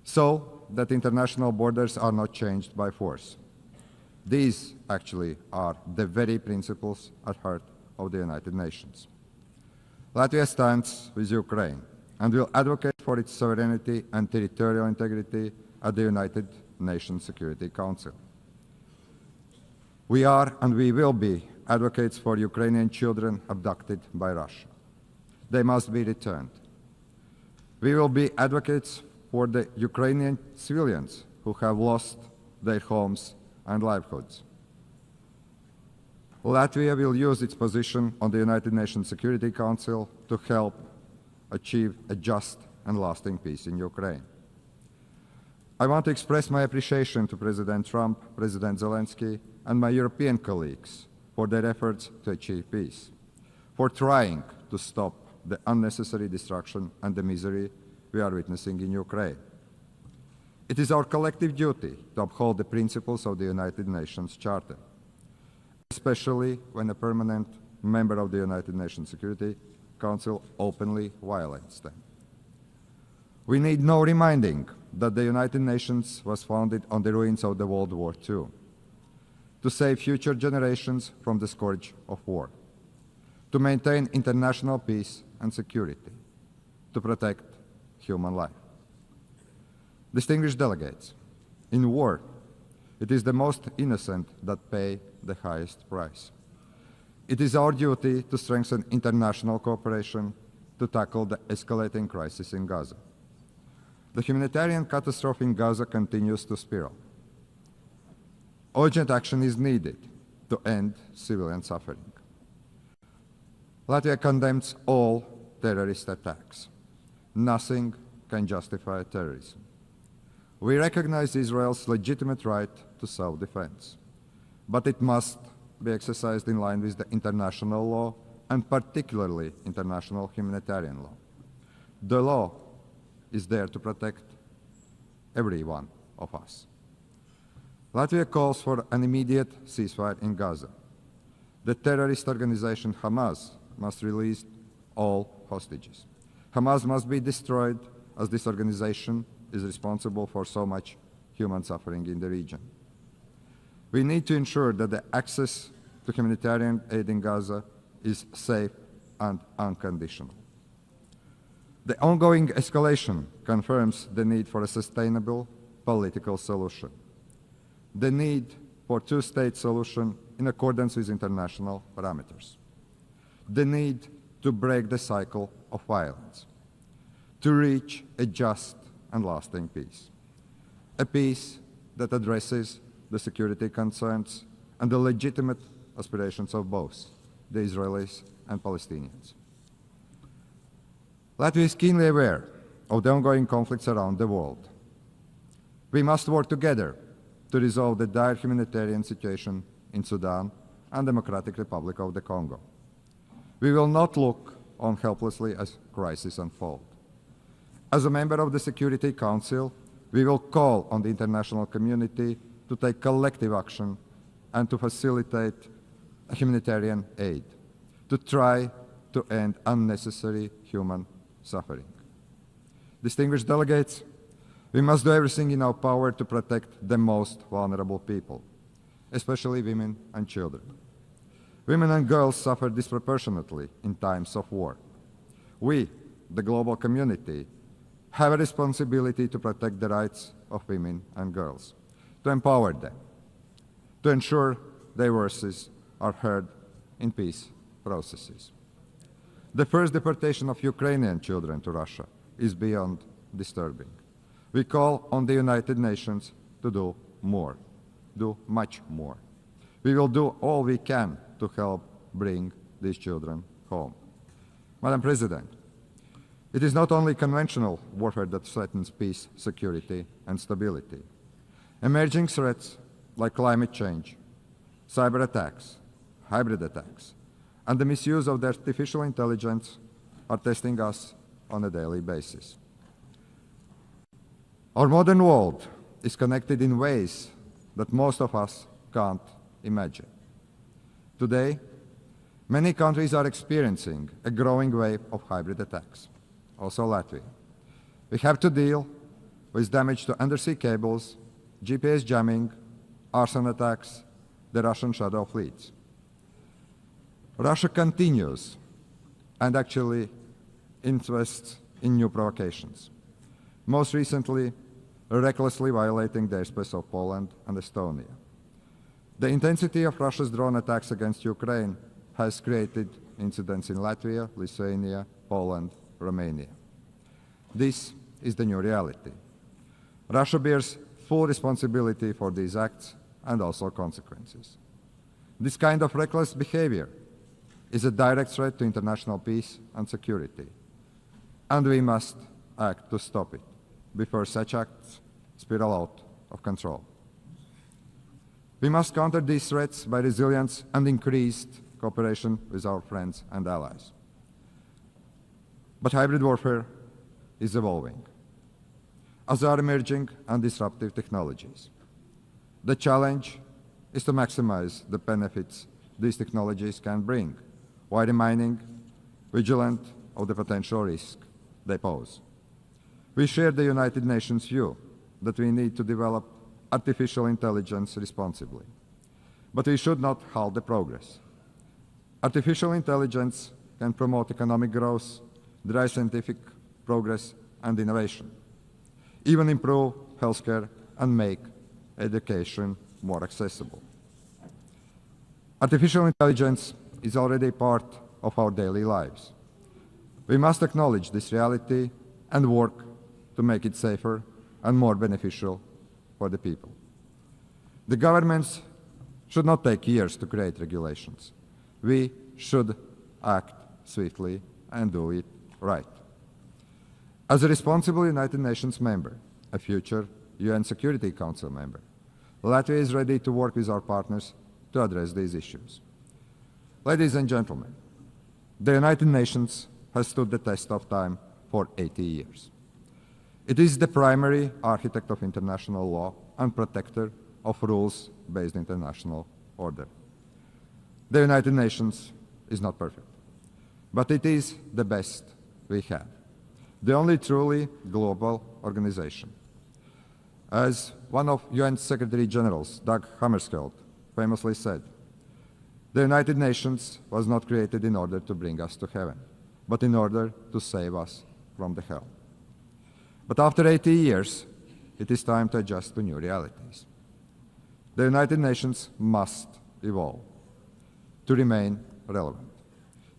so that international borders are not changed by force. These actually are the very principles at heart of the United Nations. Latvia stands with Ukraine and will advocate for its sovereignty and territorial integrity at the United Nations Security Council. We are and we will be advocates for Ukrainian children abducted by Russia. They must be returned. We will be advocates for the Ukrainian civilians who have lost their homes and livelihoods. Latvia will use its position on the United Nations Security Council to help achieve a just and lasting peace in Ukraine. I want to express my appreciation to President Trump, President Zelensky, and my European colleagues for their efforts to achieve peace, for trying to stop the unnecessary destruction and the misery we are witnessing in Ukraine. It is our collective duty to uphold the principles of the United Nations Charter, especially when a permanent member of the United Nations Security Council openly violates them. We need no reminding that the United Nations was founded on the ruins of the World War II, to save future generations from the scourge of war, to maintain international peace and security, to protect human life. Distinguished delegates, in war, it is the most innocent that pay the highest price. It is our duty to strengthen international cooperation to tackle the escalating crisis in Gaza. The humanitarian catastrophe in Gaza continues to spiral. Urgent action is needed to end civilian suffering. Latvia condemns all terrorist attacks. Nothing can justify terrorism. We recognize Israel's legitimate right to self-defense, but it must be exercised in line with the international law and particularly international humanitarian law. The law is there to protect every one of us. Latvia calls for an immediate ceasefire in Gaza. The terrorist organization Hamas must release all hostages. Hamas must be destroyed, as this organization is responsible for so much human suffering in the region. We need to ensure that the access to humanitarian aid in Gaza is safe and unconditional. The ongoing escalation confirms the need for a sustainable political solution, the need for a two-state solution in accordance with international parameters, the need to break the cycle of violence, to reach a just and lasting peace, a peace that addresses the security concerns and the legitimate aspirations of both the Israelis and Palestinians. Latvia is keenly aware of the ongoing conflicts around the world. We must work together to resolve the dire humanitarian situation in Sudan and Democratic Republic of the Congo. We will not look on helplessly as crises unfold. As a member of the Security Council, we will call on the international community to take collective action and to facilitate humanitarian aid, to try to end unnecessary human suffering. Distinguished delegates, we must do everything in our power to protect the most vulnerable people, especially women and children. Women and girls suffer disproportionately in times of war. We, the global community, have a responsibility to protect the rights of women and girls, to empower them, to ensure their voices are heard in peace processes. The first deportation of Ukrainian children to Russia is beyond disturbing. We call on the United Nations to do more, do much more. We will do all we can to help bring these children home. Madam President, it is not only conventional warfare that threatens peace, security, and stability. Emerging threats like climate change, cyber attacks, hybrid attacks, and the misuse of the artificial intelligence are testing us on a daily basis. Our modern world is connected in ways that most of us can't imagine. Today, many countries are experiencing a growing wave of hybrid attacks, also Latvia. We have to deal with damage to undersea cables, GPS jamming, arson attacks, the Russian shadow fleets. Russia continues and actually invests in new provocations. Most recently, recklessly violating the airspace of Poland and Estonia. The intensity of Russia's drone attacks against Ukraine has created incidents in Latvia, Lithuania, Poland, Romania. This is the new reality. Russia bears full responsibility for these acts and also consequences. This kind of reckless behavior is a direct threat to international peace and security, and we must act to stop it before such acts spiral out of control. We must counter these threats by resilience and increased cooperation with our friends and allies. But hybrid warfare is evolving, as are emerging and disruptive technologies. The challenge is to maximize the benefits these technologies can bring, while remaining vigilant of the potential risk they pose. We share the United Nations view that we need to develop artificial intelligence responsibly, but we should not halt the progress. Artificial intelligence can promote economic growth, drive scientific progress and innovation, even improve healthcare and make education more accessible. Artificial intelligence is already part of our daily lives. We must acknowledge this reality and work to make it safer and more beneficial for the people. The governments should not take years to create regulations. We should act swiftly and do it right. As a responsible United Nations member, a future UN Security Council member, Latvia is ready to work with our partners to address these issues. Ladies and gentlemen, the United Nations has stood the test of time for 80 years. It is the primary architect of international law and protector of rules-based international order. The United Nations is not perfect, but it is the best we have, the only truly global organization. As one of UN Secretary Generals, Dag Hammarskjöld, famously said, the United Nations was not created in order to bring us to heaven, but in order to save us from the hell. But after 80 years, it is time to adjust to new realities. The United Nations must evolve to remain relevant,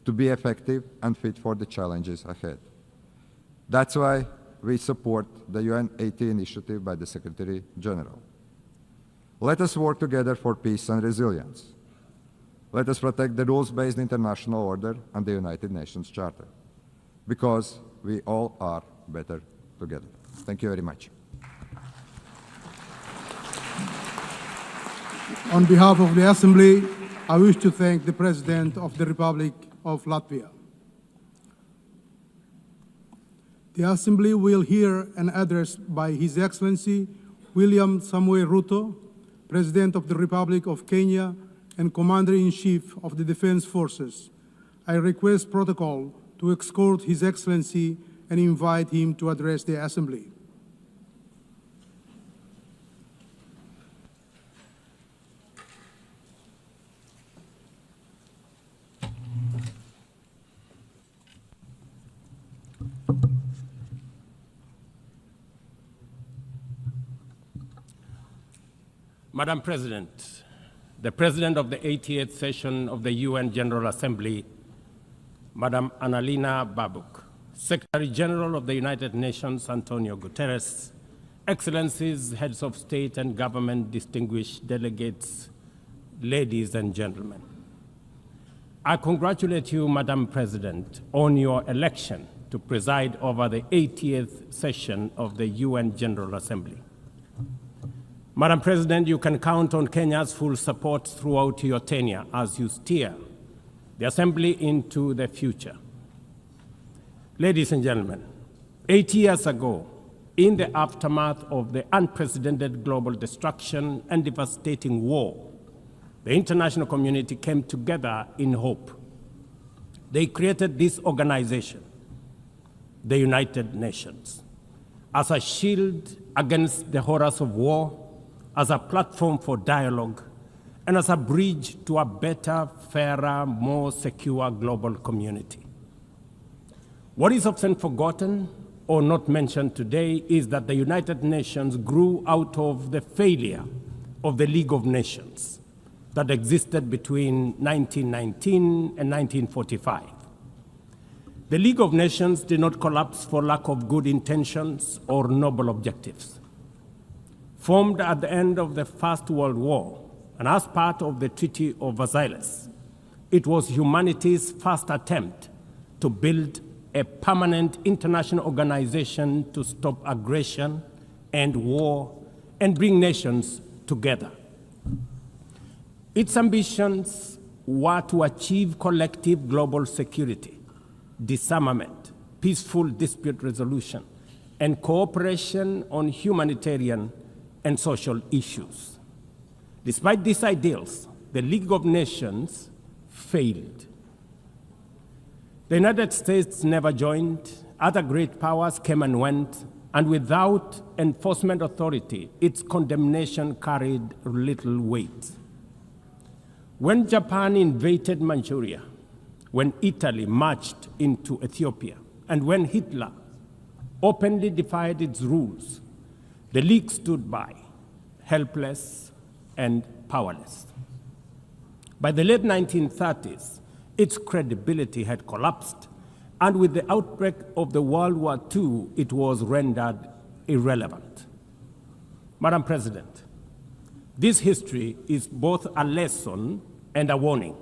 to be effective and fit for the challenges ahead. That's why we support the UN 80 initiative by the Secretary General. Let us work together for peace and resilience. Let us protect the rules-based international order and the United Nations Charter, because we all are better together. Thank you very much. On behalf of the Assembly, I wish to thank the President of the Republic of Latvia. The Assembly will hear an address by His Excellency William Samoei Ruto, President of the Republic of Kenya and Commander-in-Chief of the Defense Forces. I request protocol to escort His Excellency and invite him to address the Assembly. Madam President, the President of the 88th session of the UN General Assembly, Madam Annalena Baerbock, Secretary General of the United Nations, Antonio Guterres, Excellencies, Heads of State and Government, distinguished delegates, ladies and gentlemen. I congratulate you, Madam President, on your election to preside over the 80th session of the UN General Assembly. Madam President, you can count on Kenya's full support throughout your tenure as you steer the Assembly into the future. Ladies and gentlemen, 80 years ago, in the aftermath of the unprecedented global destruction and devastating war, the international community came together in hope. They created this organization, the United Nations, as a shield against the horrors of war, as a platform for dialogue, and as a bridge to a better, fairer, more secure global community. What is often forgotten or not mentioned today is that the United Nations grew out of the failure of the League of Nations that existed between 1919 and 1945. The League of Nations did not collapse for lack of good intentions or noble objectives. Formed at the end of the First World War and as part of the Treaty of Versailles, it was humanity's first attempt to build a permanent international organization to stop aggression and war and bring nations together. Its ambitions were to achieve collective global security, disarmament, peaceful dispute resolution, and cooperation on humanitarian and social issues. Despite these ideals, the League of Nations failed. The United States never joined, other great powers came and went, and without enforcement authority, its condemnation carried little weight. When Japan invaded Manchuria, when Italy marched into Ethiopia, and when Hitler openly defied its rules, the League stood by, helpless and powerless. By the late 1930s, its credibility had collapsed, and with the outbreak of the World War II, it was rendered irrelevant. Madam President, this history is both a lesson and a warning.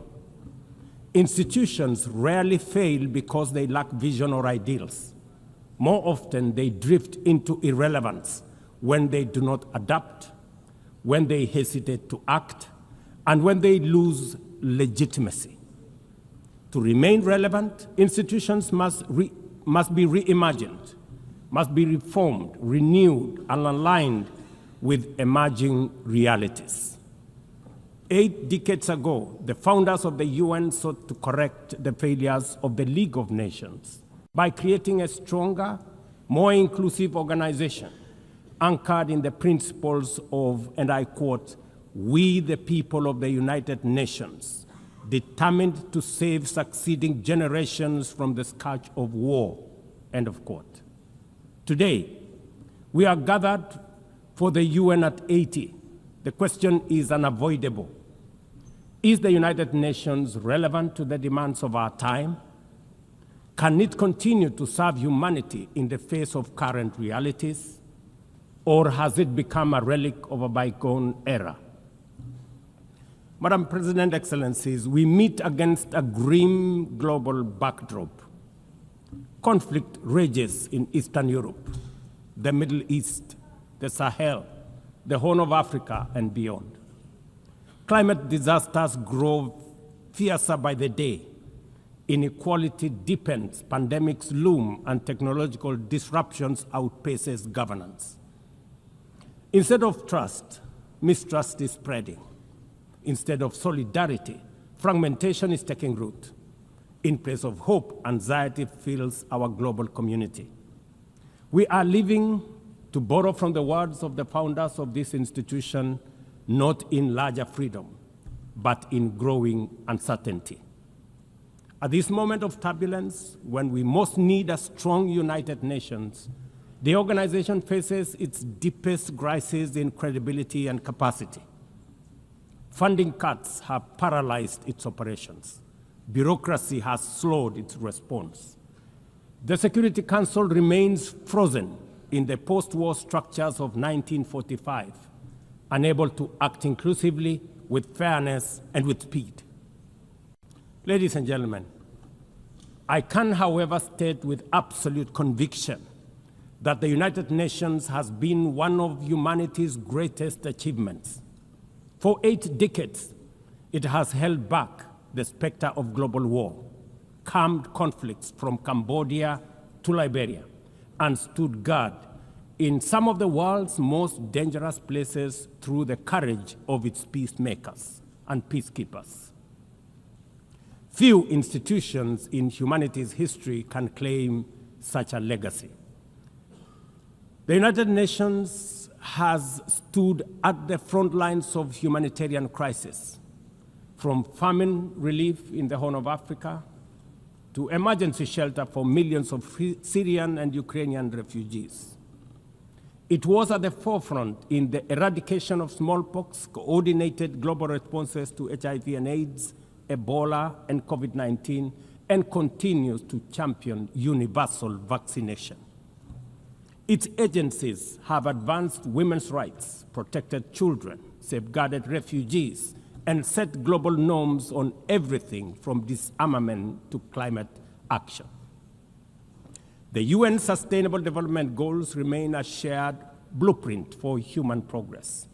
Institutions rarely fail because they lack vision or ideals. More often, they drift into irrelevance when they do not adapt, when they hesitate to act, and when they lose legitimacy. To remain relevant, institutions must be reimagined, must be reformed, renewed, and aligned with emerging realities. 8 decades ago, the founders of the UN sought to correct the failures of the League of Nations by creating a stronger, more inclusive organization anchored in the principles of, and I quote, "We the people of the United Nations, determined to save succeeding generations from the scourge of war," end of quote. Today, we are gathered for the UN at 80. The question is unavoidable. Is the United Nations relevant to the demands of our time? Can it continue to serve humanity in the face of current realities? Or has it become a relic of a bygone era? Madam President, Excellencies, we meet against a grim global backdrop. Conflict rages in Eastern Europe, the Middle East, the Sahel, the Horn of Africa, and beyond. Climate disasters grow fiercer by the day. Inequality deepens, pandemics loom, and technological disruptions outpaces governance. Instead of trust, mistrust is spreading. Instead of solidarity, fragmentation is taking root. In place of hope, anxiety fills our global community. We are living, to borrow from the words of the founders of this institution, not in larger freedom, but in growing uncertainty. At this moment of turbulence, when we most need a strong United Nations, the organization faces its deepest crisis in credibility and capacity. Funding cuts have paralyzed its operations. Bureaucracy has slowed its response. The Security Council remains frozen in the post-war structures of 1945, unable to act inclusively, with fairness, and with speed. Ladies and gentlemen, I can, however, state with absolute conviction that the United Nations has been one of humanity's greatest achievements. For 8 decades, it has held back the specter of global war, calmed conflicts from Cambodia to Liberia, and stood guard in some of the world's most dangerous places through the courage of its peacemakers and peacekeepers. Few institutions in humanity's history can claim such a legacy. The United Nations has stood at the front lines of humanitarian crisis, from famine relief in the Horn of Africa to emergency shelter for millions of Syrian and Ukrainian refugees. It was at the forefront in the eradication of smallpox, coordinated global responses to HIV and AIDS, Ebola, and COVID-19, and continues to champion universal vaccination. Its agencies have advanced women's rights, protected children, safeguarded refugees, and set global norms on everything from disarmament to climate action. The UN Sustainable Development Goals remain a shared blueprint for human progress.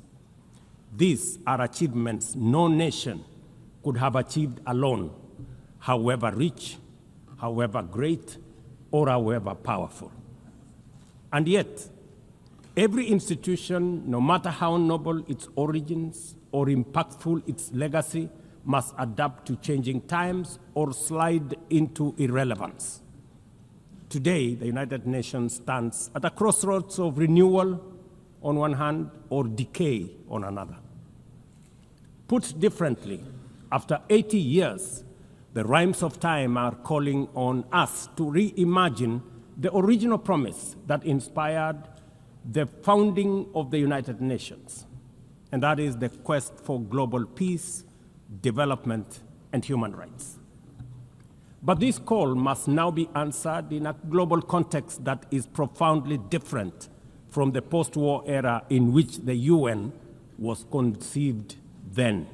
These are achievements no nation could have achieved alone, however rich, however great, or however powerful. And yet, every institution, no matter how noble its origins or impactful its legacy, must adapt to changing times or slide into irrelevance. Today, the United Nations stands at a crossroads of renewal on one hand or decay on another. Put differently, after 80 years, the rhymes of time are calling on us to reimagine the original promise that inspired the founding of the United Nations, and that is the quest for global peace, development, and human rights. But this call must now be answered in a global context that is profoundly different from the post-war era in which the UN was conceived then.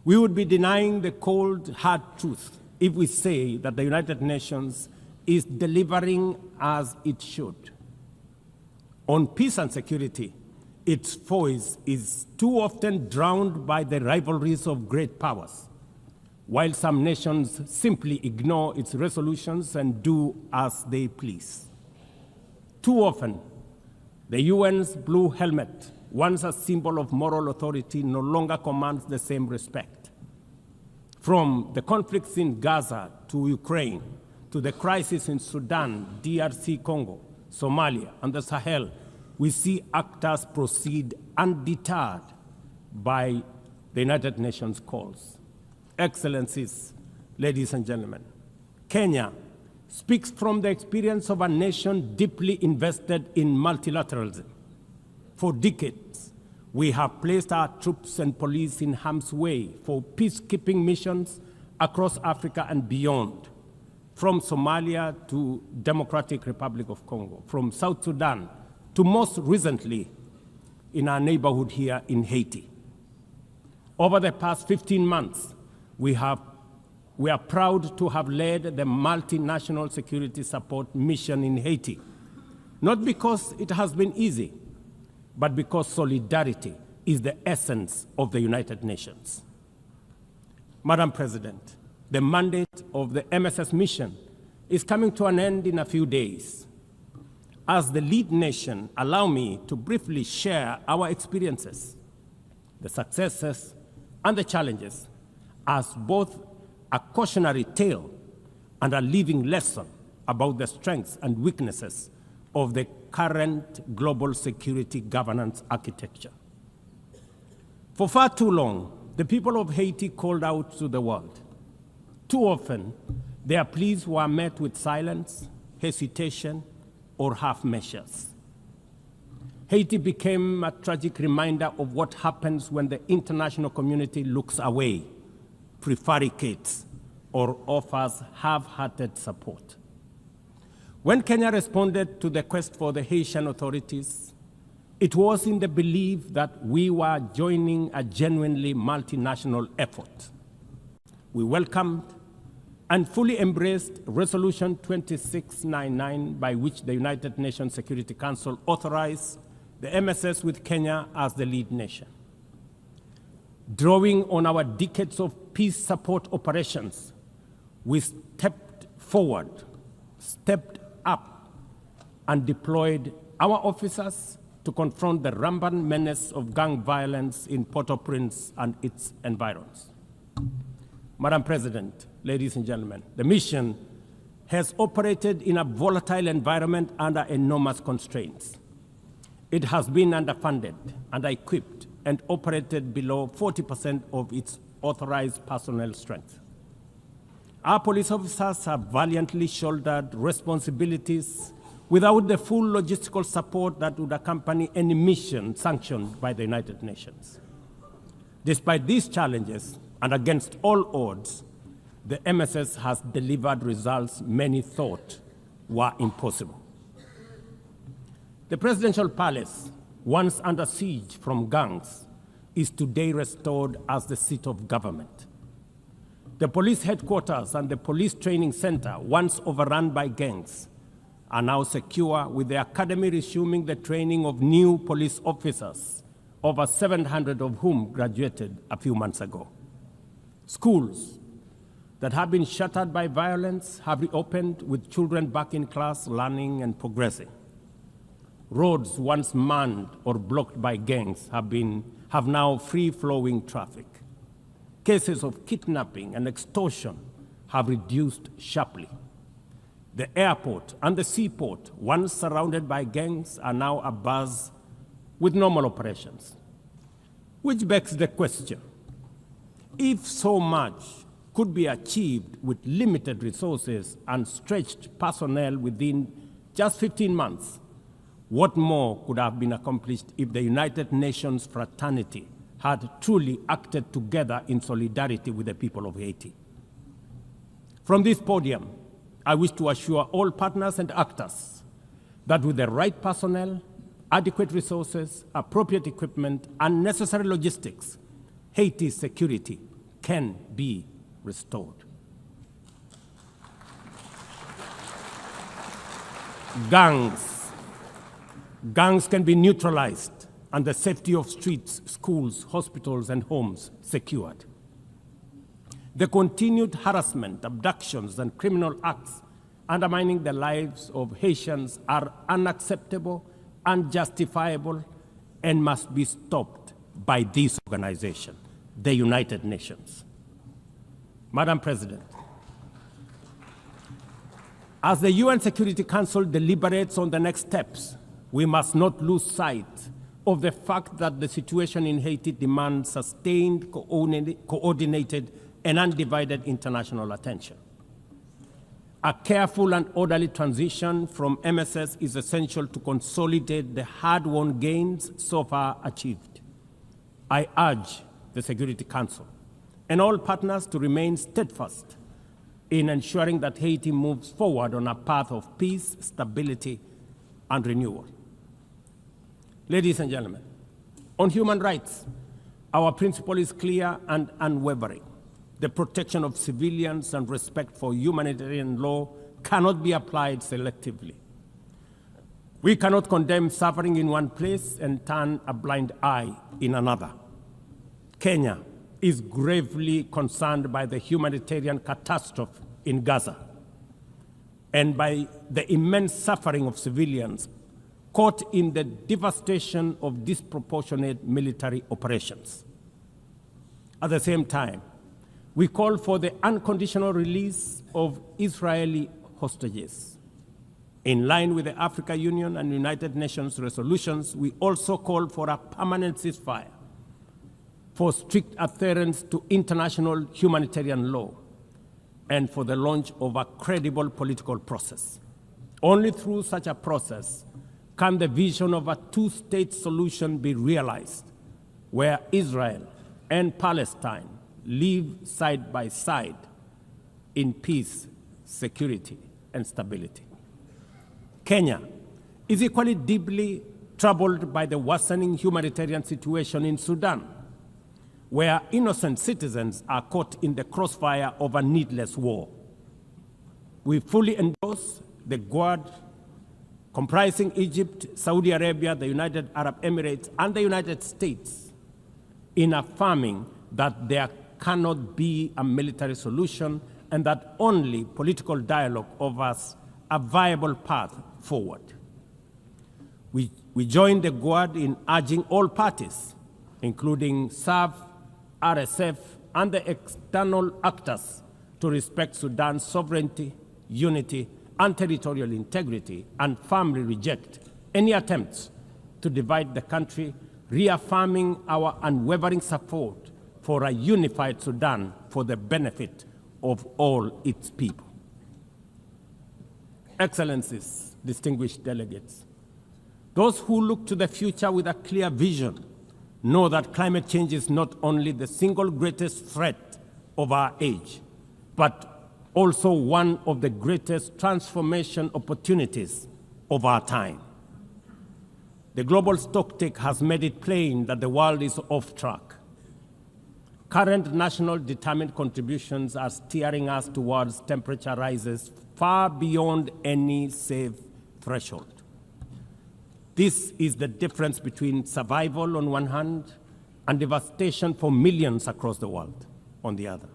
We would be denying the cold, hard truth if we say that the United Nations is delivering as it should. On peace and security, its voice is too often drowned by the rivalries of great powers, while some nations simply ignore its resolutions and do as they please. Too often, the UN's blue helmet, once a symbol of moral authority, no longer commands the same respect. From the conflicts in Gaza to Ukraine, to the crisis in Sudan, DRC Congo, Somalia, and the Sahel, we see actors proceed undeterred by the United Nations calls. Excellencies, ladies and gentlemen, Kenya speaks from the experience of a nation deeply invested in multilateralism. For decades, we have placed our troops and police in harm's way for peacekeeping missions across Africa and beyond, from Somalia to Democratic Republic of Congo, from South Sudan to most recently in our neighborhood here in Haiti. Over the past 15 months, we are proud to have led the multinational security support mission in Haiti, not because it has been easy, but because solidarity is the essence of the United Nations. Madam President, the mandate of the MSS mission is coming to an end in a few days. As the lead nation, allow me to briefly share our experiences, the successes and the challenges, as both a cautionary tale and a living lesson about the strengths and weaknesses of the current global security governance architecture. For far too long, the people of Haiti called out to the world. Too often, their pleas were met with silence, hesitation, or half measures. Haiti became a tragic reminder of what happens when the international community looks away, prevaricates, or offers half-hearted support. When Kenya responded to the quest for the Haitian authorities, it was in the belief that we were joining a genuinely multinational effort. We welcomed and fully embraced Resolution 2699, by which the United Nations Security Council authorized the MSS with Kenya as the lead nation. Drawing on our decades of peace support operations, we stepped forward, stepped up, and deployed our officers to confront the rampant menace of gang violence in Port-au-Prince and its environs. Madam President, ladies and gentlemen, the mission has operated in a volatile environment under enormous constraints. It has been underfunded, under-equipped, and operated below 40% of its authorized personnel strength. Our police officers have valiantly shouldered responsibilities without the full logistical support that would accompany any mission sanctioned by the United Nations. Despite these challenges, and against all odds, the MSS has delivered results many thought were impossible. The presidential palace, once under siege from gangs, is today restored as the seat of government. The police headquarters and the police training center, once overrun by gangs, are now secure, with the academy resuming the training of new police officers, over 700 of whom graduated a few months ago. Schools that have been shattered by violence have reopened, with children back in class, learning and progressing. Roads once manned or blocked by gangs have now free-flowing traffic. Cases of kidnapping and extortion have reduced sharply. The airport and the seaport, once surrounded by gangs, are now abuzz with normal operations. Which begs the question, if so much could be achieved with limited resources and stretched personnel within just 15 months, what more could have been accomplished if the United Nations fraternity had truly acted together in solidarity with the people of Haiti? From this podium, I wish to assure all partners and actors that with the right personnel, adequate resources, appropriate equipment, and necessary logistics, Haiti's security can be restored. Gangs can be neutralized and the safety of streets, schools, hospitals, and homes secured. The continued harassment, abductions, and criminal acts undermining the lives of Haitians are unacceptable, unjustifiable, and must be stopped by this organization, the United Nations. Madam President, as the UN Security Council deliberates on the next steps, we must not lose sight of the fact that the situation in Haiti demands sustained, coordinated, and undivided international attention. A careful and orderly transition from MSS is essential to consolidate the hard-won gains so far achieved. I urge the Security Council and all partners to remain steadfast in ensuring that Haiti moves forward on a path of peace, stability, and renewal. Ladies and gentlemen, on human rights, our principle is clear and unwavering. The protection of civilians and respect for humanitarian law cannot be applied selectively. We cannot condemn suffering in one place and turn a blind eye in another. Kenya is gravely concerned by the humanitarian catastrophe in Gaza and by the immense suffering of civilians caught in the devastation of disproportionate military operations. At the same time, we call for the unconditional release of Israeli hostages. In line with the African Union and United Nations resolutions, we also call for a permanent ceasefire, for strict adherence to international humanitarian law, and for the launch of a credible political process. Only through such a process can the vision of a two-state solution be realized, where Israel and Palestine live side by side in peace, security, and stability. Kenya is equally deeply troubled by the worsening humanitarian situation in Sudan, where innocent citizens are caught in the crossfire of a needless war. We fully endorse the Quad, comprising Egypt, Saudi Arabia, the United Arab Emirates, and the United States, in affirming that there cannot be a military solution and that only political dialogue offers a viable path forward. We join the Quad in urging all parties, including SAF, RSF, and the external actors, to respect Sudan's sovereignty, unity, and territorial integrity, and firmly reject any attempts to divide the country, reaffirming our unwavering support for a unified Sudan for the benefit of all its people. Excellencies, distinguished delegates, those who look to the future with a clear vision know that climate change is not only the single greatest threat of our age, but also one of the greatest transformation opportunities of our time. The global stocktake has made it plain that the world is off track. Current national determined contributions are steering us towards temperature rises far beyond any safe threshold. This is the difference between survival on one hand and devastation for millions across the world on the other.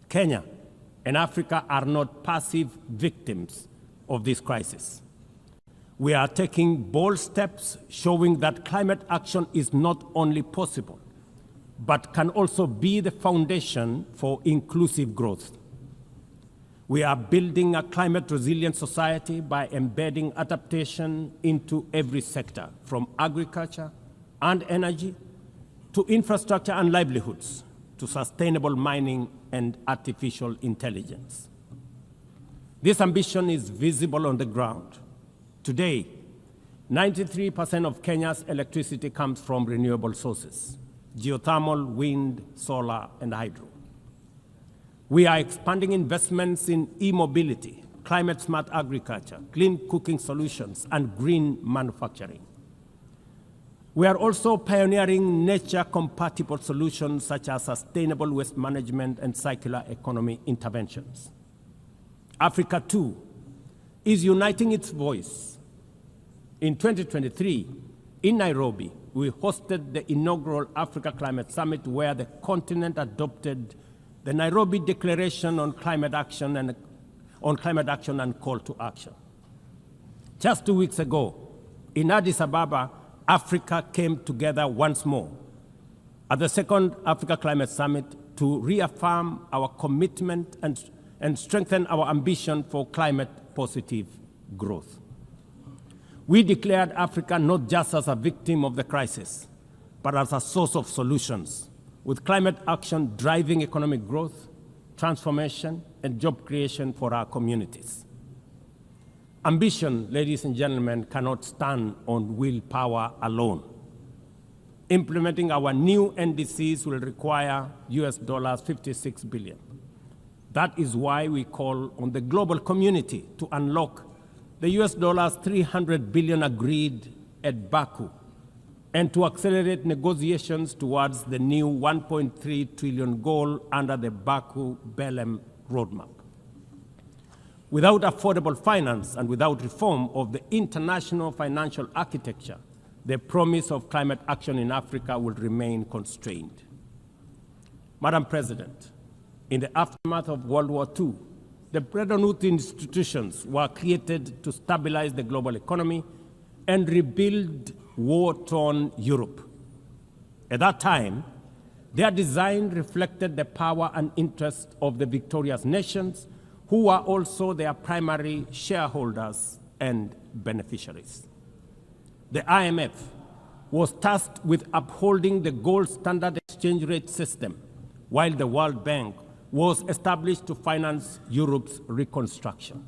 Kenya and Africa are not passive victims of this crisis. We are taking bold steps showing that climate action is not only possible, but can also be the foundation for inclusive growth. We are building a climate-resilient society by embedding adaptation into every sector, from agriculture and energy to infrastructure and livelihoods, to sustainable mining and artificial intelligence. This ambition is visible on the ground. Today, 93% of Kenya's electricity comes from renewable sources: geothermal, wind, solar, and hydro. We are expanding investments in e-mobility, climate-smart agriculture, clean cooking solutions, and green manufacturing. We are also pioneering nature-compatible solutions such as sustainable waste management and circular economy interventions. Africa, too, is uniting its voice. In 2023, in Nairobi, we hosted the inaugural Africa Climate Summit, where the continent adopted the Nairobi Declaration on Climate Action and Call to Action. Just 2 weeks ago, in Addis Ababa, Africa came together once more at the second Africa Climate Summit to reaffirm our commitment and strengthen our ambition for climate-positive growth. We declared Africa not just as a victim of the crisis, but as a source of solutions, with climate action driving economic growth, transformation, and job creation for our communities. Ambition, ladies and gentlemen, cannot stand on willpower alone. Implementing our new NDCs will require $56 billion. That is why we call on the global community to unlock the $300 billion agreed at Baku, and to accelerate negotiations towards the new $1.3 trillion goal under the Baku-Belém roadmap. Without affordable finance and without reform of the international financial architecture, the promise of climate action in Africa will remain constrained. Madam President, in the aftermath of World War II, the Bretton Woods institutions were created to stabilize the global economy and rebuild war-torn Europe. At that time, their design reflected the power and interests of the victorious nations, who were also their primary shareholders and beneficiaries. The IMF was tasked with upholding the gold standard exchange rate system, while the World Bank was established to finance Europe's reconstruction.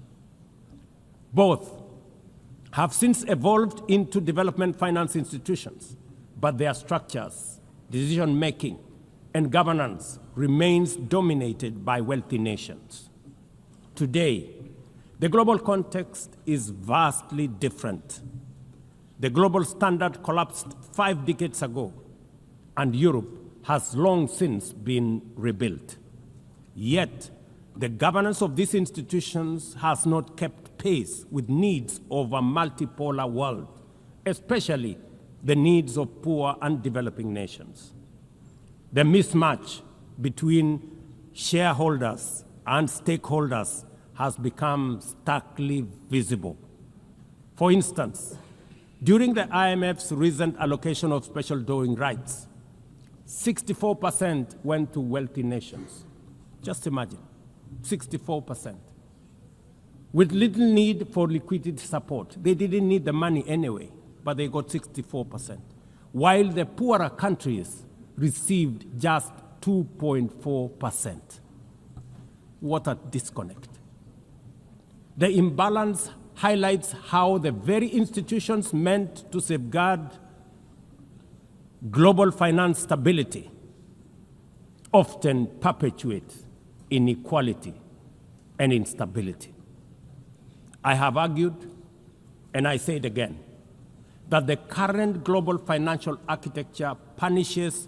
Both have since evolved into development finance institutions, but their structures, decision-making, and governance remains dominated by wealthy nations. Today, the global context is vastly different. The global standard collapsed 5 decades ago, and Europe has long since been rebuilt. Yet, the governance of these institutions has not kept pace with needs of a multipolar world, especially the needs of poor and developing nations. The mismatch between shareholders and stakeholders has become starkly visible. For instance, during the IMF's recent allocation of special drawing rights, 64% went to wealthy nations. Just imagine, 64%. With little need for liquidity support. They didn't need the money anyway, but they got 64%. While the poorer countries received just 2.4%. What a disconnect. The imbalance highlights how the very institutions meant to safeguard global finance stability often perpetuate inequality and instability. I have argued, and I say it again, that the current global financial architecture punishes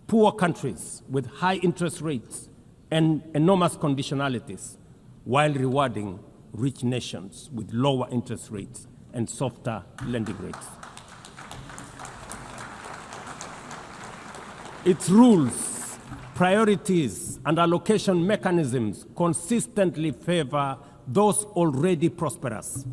poor countries with high interest rates and enormous conditionalities while rewarding rich nations with lower interest rates and softer lending rates. Its rules, priorities, and allocation mechanisms consistently favor those already prosperous,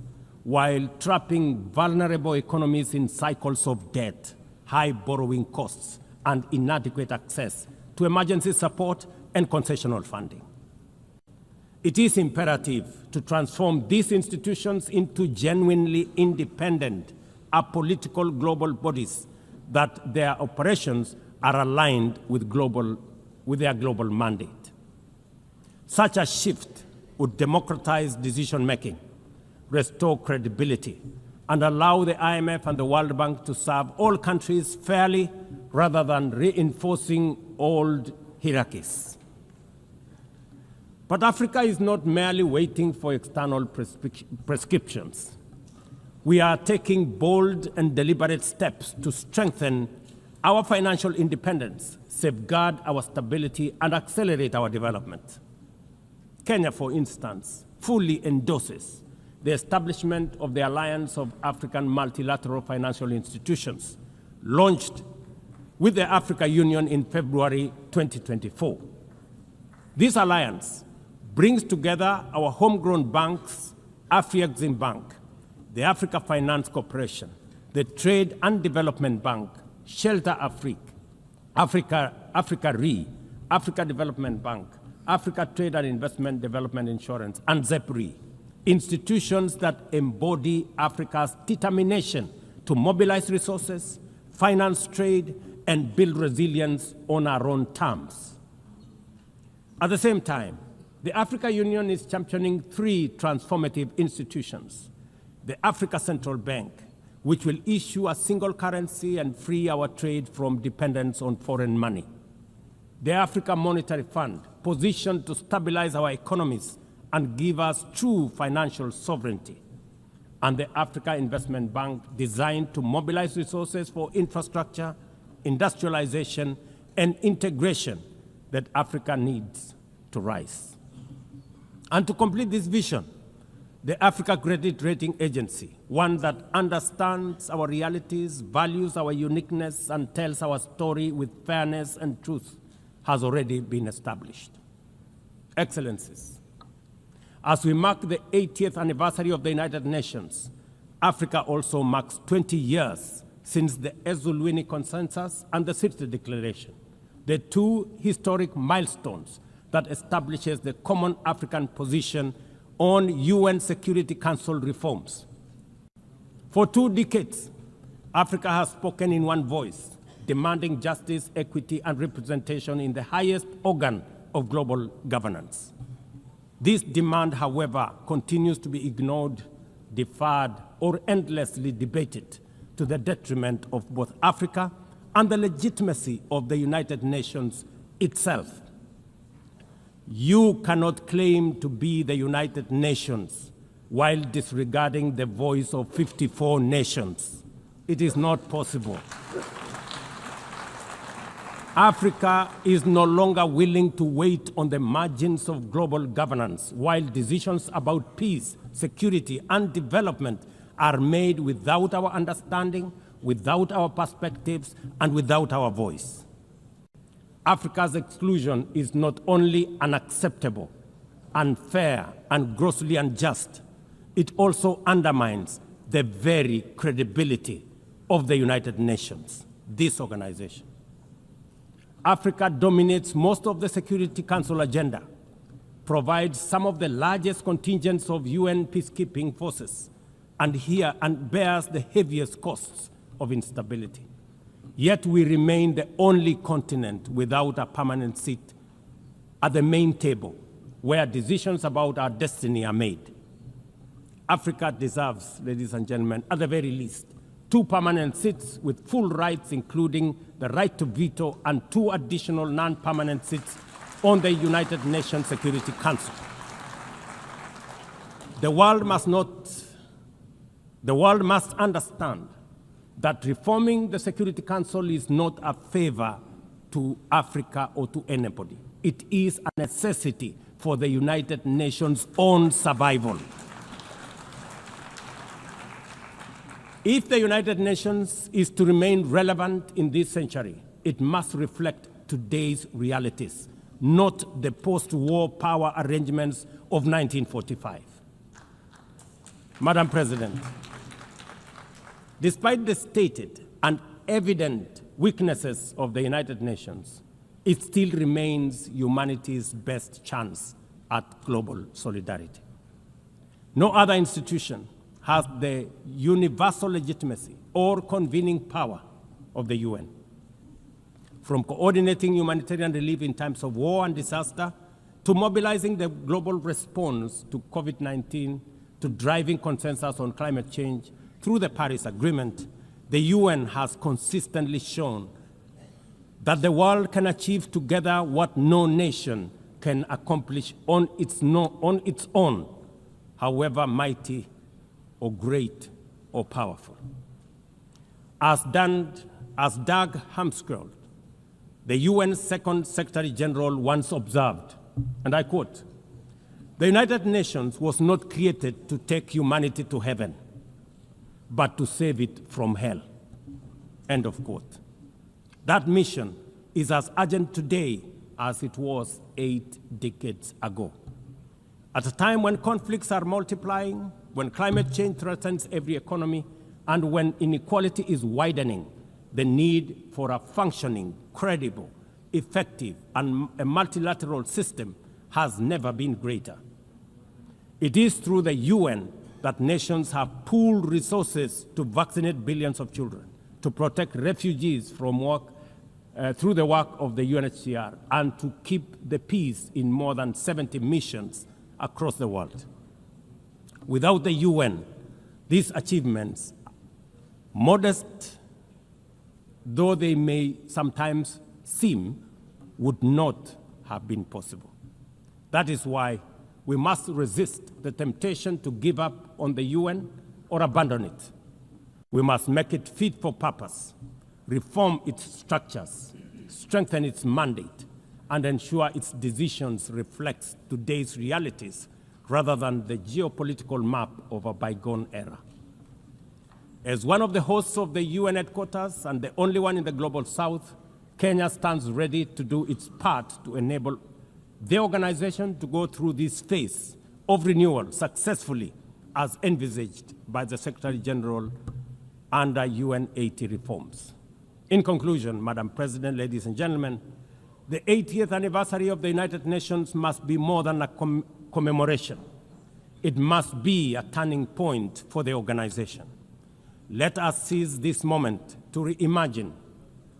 while trapping vulnerable economies in cycles of debt, high borrowing costs, and inadequate access to emergency support and concessional funding. It is imperative to transform these institutions into genuinely independent, apolitical global bodies that their operations are aligned with their global mandate. Such a shift would democratize decision-making, restore credibility, and allow the IMF and the World Bank to serve all countries fairly rather than reinforcing old hierarchies. But Africa is not merely waiting for external prescriptions. We are taking bold and deliberate steps to strengthen our financial independence, safeguard our stability, and accelerate our development. Kenya, for instance, fully endorses the establishment of the Alliance of African Multilateral Financial Institutions, launched with the Africa Union in February 2024. This alliance brings together our homegrown banks, Afrexim Bank, the Africa Finance Corporation, the Trade and Development Bank, Shelter Africa Re, Africa Development Bank, Africa Trade and Investment Development Insurance, and ZEPRI, institutions that embody Africa's determination to mobilize resources, finance trade, and build resilience on our own terms. At the same time, the Africa Union is championing three transformative institutions: the Africa Central Bank, which will issue a single currency and free our trade from dependence on foreign money; the Africa Monetary Fund, positioned to stabilize our economies and give us true financial sovereignty; and the Africa Investment Bank, designed to mobilize resources for infrastructure, industrialization, and integration that Africa needs to rise. And to complete this vision, the Africa Credit Rating Agency, one that understands our realities, values our uniqueness, and tells our story with fairness and truth, has already been established. Excellencies, as we mark the 80th anniversary of the United Nations, Africa also marks 20 years since the Ezulwini Consensus and the City Declaration, the two historic milestones that establishes the common African position on UN Security Council reforms. For 2 decades, Africa has spoken in one voice, demanding justice, equity, and representation in the highest organ of global governance. This demand, however, continues to be ignored, deferred, or endlessly debated to the detriment of both Africa and the legitimacy of the United Nations itself. You cannot claim to be the United Nations while disregarding the voice of 54 nations. It is not possible. Africa is no longer willing to wait on the margins of global governance while decisions about peace, security, and development are made without our understanding, without our perspectives, and without our voice. Africa's exclusion is not only unacceptable, unfair, and grossly unjust, it also undermines the very credibility of the United Nations, this organization. Africa dominates most of the Security Council agenda, provides some of the largest contingents of UN peacekeeping forces, and bears the heaviest costs of instability. Yet we remain the only continent without a permanent seat at the main table where decisions about our destiny are made. Africa deserves, ladies and gentlemen, at the very least, 2 permanent seats with full rights, including the right to veto, and 2 additional non-permanent seats on the United Nations Security Council. The world must understand that reforming the Security Council is not a favor to Africa or to anybody. It is a necessity for the United Nations' own survival. If the United Nations is to remain relevant in this century, it must reflect today's realities, not the post-war power arrangements of 1945. Madam President, despite the stated and evident weaknesses of the United Nations, it still remains humanity's best chance at global solidarity. No other institution has the universal legitimacy or convening power of the UN. From coordinating humanitarian relief in times of war and disaster, to mobilizing the global response to COVID-19, to driving consensus on climate change through the Paris Agreement, the UN has consistently shown that the world can achieve together what no nation can accomplish on its own, however mighty or great or powerful. As Dag Hammarskjöld, the UN's Second Secretary General, once observed, and I quote, "The United Nations was not created to take humanity to heaven, but to save it from hell." End of quote. That mission is as urgent today as it was 8 decades ago. At a time when conflicts are multiplying, when climate change threatens every economy, and when inequality is widening, the need for a functioning, credible, effective, and a multilateral system has never been greater. It is through the UN that nations have pooled resources to vaccinate billions of children, to protect refugees from through the work of the UNHCR, and to keep the peace in more than 70 missions across the world. Without the UN, these achievements, modest though they may sometimes seem, would not have been possible. That is why we must resist the temptation to give up on the UN or abandon it. We must make it fit for purpose, reform its structures, strengthen its mandate, and ensure its decisions reflect today's realities rather than the geopolitical map of a bygone era. As one of the hosts of the UN headquarters and the only one in the Global South, Kenya stands ready to do its part to enable the organization to go through this phase of renewal successfully as envisaged by the Secretary General under UN 80 reforms. In conclusion, Madam President, ladies and gentlemen, the 80th anniversary of the United Nations must be more than a commemoration. It must be a turning point for the organization. Let us seize this moment to reimagine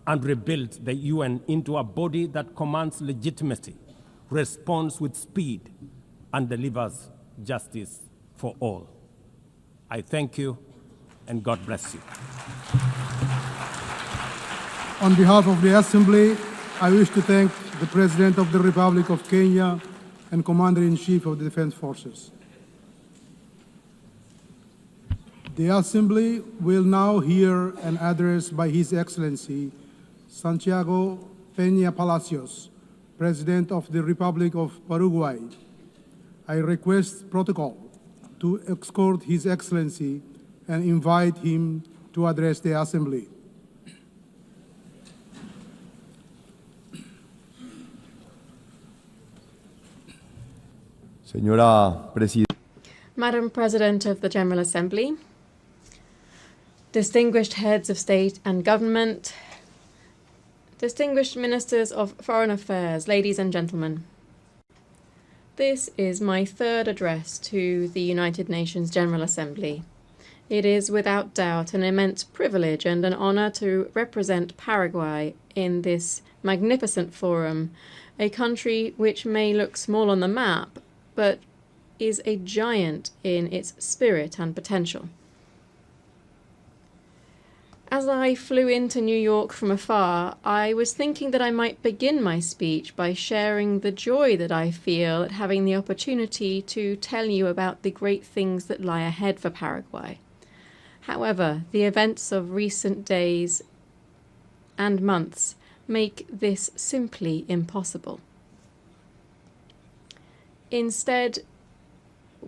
and rebuild the UN into a body that commands legitimacy, responds with speed, and delivers justice for all. I thank you, and God bless you. On behalf of the Assembly, I wish to thank the President of the Republic of Kenya and Commander-in-Chief of the Defense Forces. The Assembly will now hear an address by His Excellency Santiago Peña Palacios, President of the Republic of Paraguay. I request protocol to escort His Excellency and invite him to address the Assembly. Madam President of the General Assembly, distinguished heads of state and government, distinguished ministers of foreign affairs, ladies and gentlemen. This is my third address to the United Nations General Assembly. It is without doubt an immense privilege and an honor to represent Paraguay in this magnificent forum a country which may look small on the map, but is a giant in its spirit and potential. As I flew into New York from afar, I was thinking that I might begin my speech by sharing the joy that I feel at having the opportunity to tell you about the great things that lie ahead for Paraguay. However, the events of recent days and months make this simply impossible. Instead,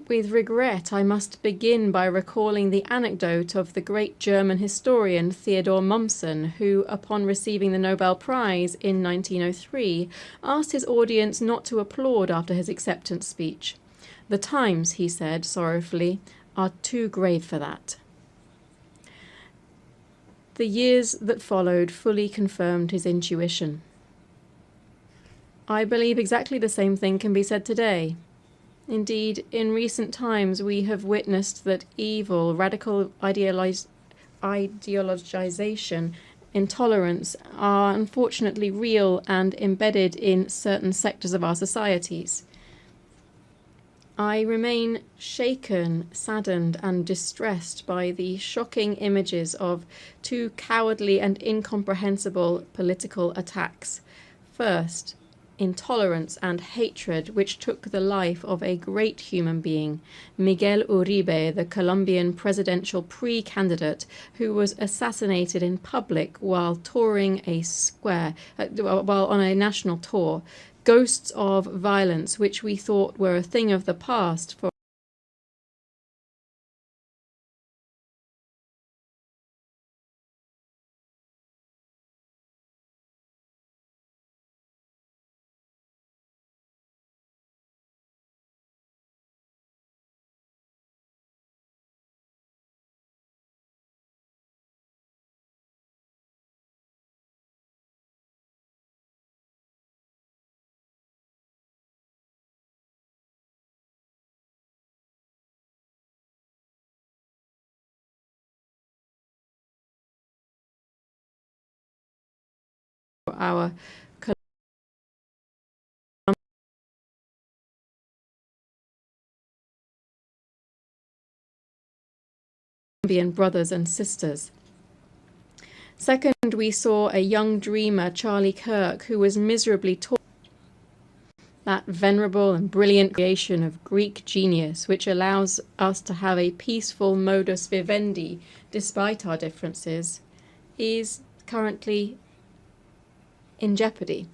with regret, I must begin by recalling the anecdote of the great German historian Theodor Mommsen, who, upon receiving the Nobel Prize in 1903, asked his audience not to applaud after his acceptance speech. "The times," he said sorrowfully, "are too grave for that." The years that followed fully confirmed his intuition. I believe exactly the same thing can be said today. Indeed, in recent times we have witnessed that evil, radical ideologization, intolerance are unfortunately real and embedded in certain sectors of our societies. I remain shaken, saddened, and distressed by the shocking images of two cowardly and incomprehensible political attacks. First, intolerance and hatred which took the life of a great human being, Miguel Uribe, the Colombian presidential pre-candidate, who was assassinated in public while touring while on a national tour. Ghosts of violence which we thought were a thing of the past for our Colombian brothers and sisters. Second, we saw a young dreamer, Charlie Kirk, who was miserably tortured. That venerable and brilliant creation of Greek genius, which allows us to have a peaceful modus vivendi despite our differences, is currently in jeopardy.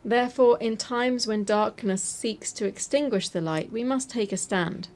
Therefore, in times when darkness seeks to extinguish the light, we must take a stand.